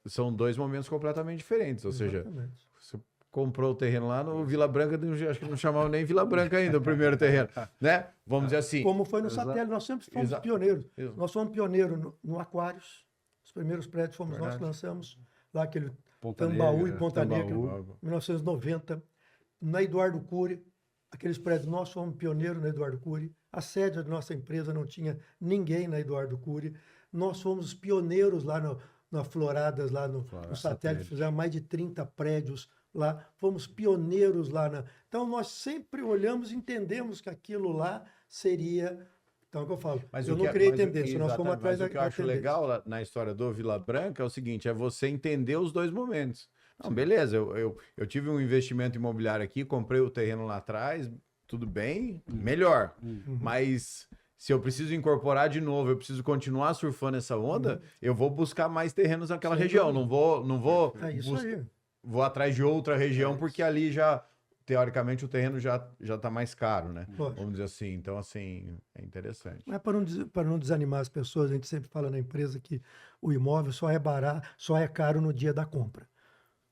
são dois momentos completamente diferentes. Ou seja, Exatamente. você comprou o terreno lá no Vila Branca, acho que não chamava nem Vila Branca ainda, o primeiro terreno, né? Vamos dizer assim. Como foi no satélite, nós sempre fomos Exato. pioneiros. Exato. Nós fomos pioneiros no Aquários. Os primeiros prédios fomos nós que Verdade. lançamos. Lá aquele Ponta Tambaú Negra, e Ponta Negra, Tambaú. 1990. Na Eduardo Cury, aqueles prédios, nós fomos pioneiros na Eduardo Cury. A sede da nossa empresa não tinha ninguém na Eduardo Cury. Nós fomos os pioneiros lá na Floradas, lá no satélite, fizemos mais de 30 prédios lá. Fomos pioneiros lá. Então, nós sempre olhamos e entendemos que aquilo lá seria... Então, é o que eu falo. Mas eu o não que, criei mas, tendência, nós fomos exatamente, atrás mas o que eu da acho tendência. legal na história do Vila Branca é o seguinte, é você entender os dois momentos. Não, beleza, eu tive um investimento imobiliário aqui, comprei o terreno lá atrás, tudo bem, melhor. Mas se eu preciso incorporar de novo, eu preciso continuar surfando essa onda, eu vou buscar mais terrenos naquela Sem região. dúvida. Não vou É isso aí. vou atrás de outra região, porque ali já, teoricamente, o terreno já tá mais caro, né? Lógico. Vamos dizer assim. Então, assim, é interessante. Mas para não desanimar as pessoas, a gente sempre fala na empresa que o imóvel só é barato, só é caro no dia da compra.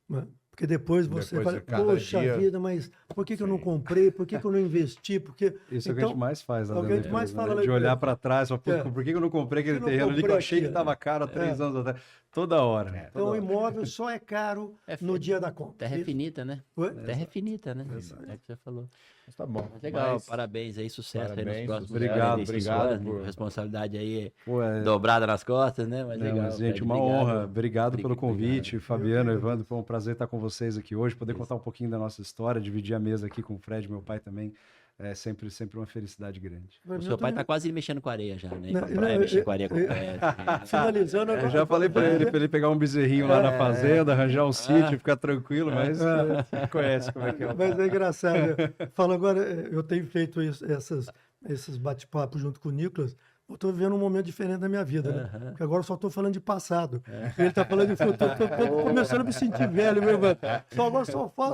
Né? Porque depois você Depois fala, você, cada poxa dia- vida, mas por que eu não comprei? Por que eu não investi? Porque... Isso é o que a gente mais faz lá é o que dentro a gente da mais empresa, fala né? lá De olhar dentro. para trás, falar, É. por que eu não comprei aquele Por que eu não terreno ali que eu comprei achei que aqui? estava caro há 3 anos atrás? Toda hora. Então toda o hora. imóvel só é caro É no fi- dia da compra. Terra é finita, né? Oi? Terra é finita, né? É o que você falou. Mas tá bom. Mas legal, Mas- parabéns aí, sucesso aí nos Parabéns, próximos obrigado, anos, aí, obrigado sucesso, por- responsabilidade aí Pô, dobrada nas costas, né? Mas Não, legal. mas, gente, Fred, uma obrigado. honra. Obrigado pelo convite. Fabiano, Eu que Evandro, foi um prazer estar com vocês aqui hoje, poder contar um pouquinho da nossa história, dividir a mesa aqui com o Fred, meu pai também. É sempre uma felicidade grande. Pra O mim, seu eu pai tô- tá quase mexendo com areia já, né? Não, Com praia, não, mexer com areia com eu- pé. Finalizando Eu agora. já falei para ele pegar um bezerrinho lá na fazenda, arranjar um sítio, ficar tranquilo, mas você conhece como é que é. Mas é engraçado. Falo agora, eu tenho feito esses bate-papos junto com o Nicolas. Eu estou vivendo um momento diferente da minha vida, né? Porque agora eu só estou falando de passado. Ele está falando de futuro. Estou começando a me sentir velho, meu irmão. Agora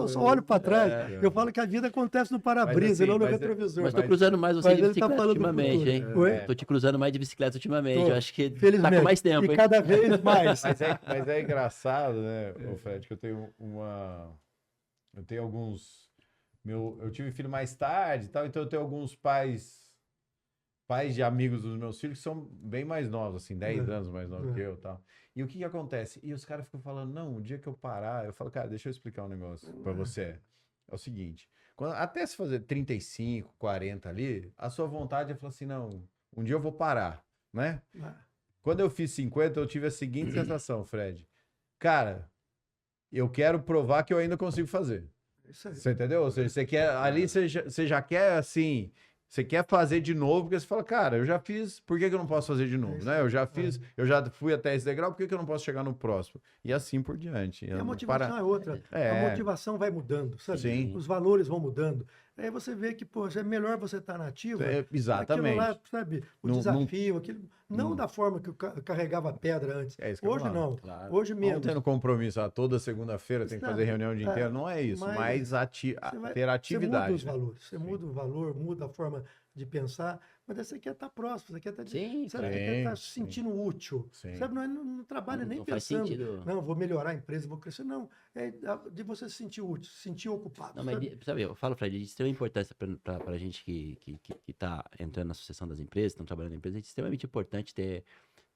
só olho para trás. Eu falo que a vida acontece no para-brisa, assim, não no mas- retrovisor. Mas tô cruzando mais você mas de ele tá bicicleta falando do ultimamente, futuro. hein? Oi? Tô te cruzando mais de bicicleta ultimamente. Tô. Eu acho que tá Felizmente. com mais tempo, E hein? cada vez mais. Mas é engraçado, né, ô Fred, que eu tenho eu tenho alguns... Eu tive filho mais tarde e tal, então eu tenho alguns pais de amigos dos meus filhos que são bem mais novos, assim, 10 anos mais novos que eu e tal. E o que acontece? E os caras ficam falando, não, o dia que eu parar, eu falo, cara, deixa eu explicar um negócio pra você. É o seguinte, até se fazer 35, 40 ali, a sua vontade é falar assim, não, um dia eu vou parar, né? Quando eu fiz 50, eu tive a seguinte sensação, Fred. Cara, eu quero provar que eu ainda consigo fazer. Isso aí. Você entendeu? Ou seja, você quer, ali você já quer, assim, você quer fazer de novo, porque você fala, cara, eu já fiz, por que que eu não posso fazer de novo, isso né? Eu já fiz, eu já fui até esse degrau, por que que eu não posso chegar no próximo? E assim por diante. E a motivação é outra. É. A motivação vai mudando, sabe? Sim. Os valores vão mudando. Aí você vê que, poxa, é melhor você estar nativo. Exatamente. Aquilo lá, sabe? O Não- desafio, aquilo. Não da forma que eu carregava pedra antes. É isso que eu Hoje falo. não. Claro. Hoje Não menos. tendo compromisso, toda segunda-feira tem que fazer reunião o dia inteiro, não é isso, mas Você vai- ter atividade. Você muda os né? valores, você muda o valor, muda a forma de pensar, mas aí você quer estar próximo, você quer estar, Sim, sabe, sim, você quer estar se sim. sentindo útil. Sim. Sabe, não trabalha nem Não faz pensando, sentido. não, vou melhorar a empresa, vou crescer. Não, é de você se sentir útil, se sentir ocupado. Não, mas sabe? sabe, eu falo, Fred, isso tem uma importância para a gente que tá entrando na sucessão das empresas, estão trabalhando na empresa, é extremamente importante ter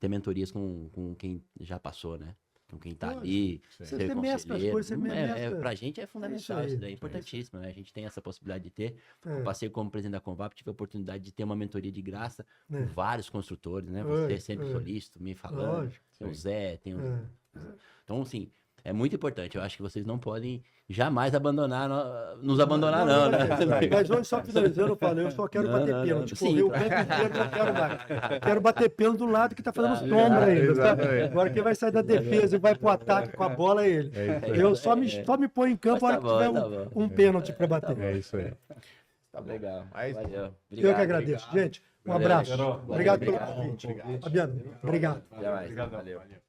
mentorias com quem já passou, né? Com quem tá Lógico. ali, Sim. Você ser mescla as conselheiro. coisas, você mescla. Pra gente é fundamental aí, isso daí, é é importantíssimo, né? A gente tem essa possibilidade de ter. É. Eu passei como presidente da Convap, tive a oportunidade de ter uma mentoria de graça É. com vários construtores, né? É, Você sempre é. solícito, me falando. Lógico. Tem o Zé, tem o... É. Então, assim, é muito importante. Eu acho que vocês não podem jamais abandonar, nos abandonar, não, né? Mas hoje, só finalizando, eu falei, eu só quero bater pênalti. Sim, Correr o campo inteiro, não quero mais. Quero bater pênalti do lado que tá fazendo sombra ainda. Tá? Agora quem vai sair da defesa e vai pro ataque com a bola é ele. Eu só me ponho em campo Mas na hora que tiver um pênalti para bater. É isso aí. Tá legal. Mas- Valeu. Eu que agradeço. Gente, um Valeu, abraço. Obrigado. Obrigado pelo Obrigado. convite. Fabiano, obrigado. Até mais. Obrigadão. Valeu. Valeu.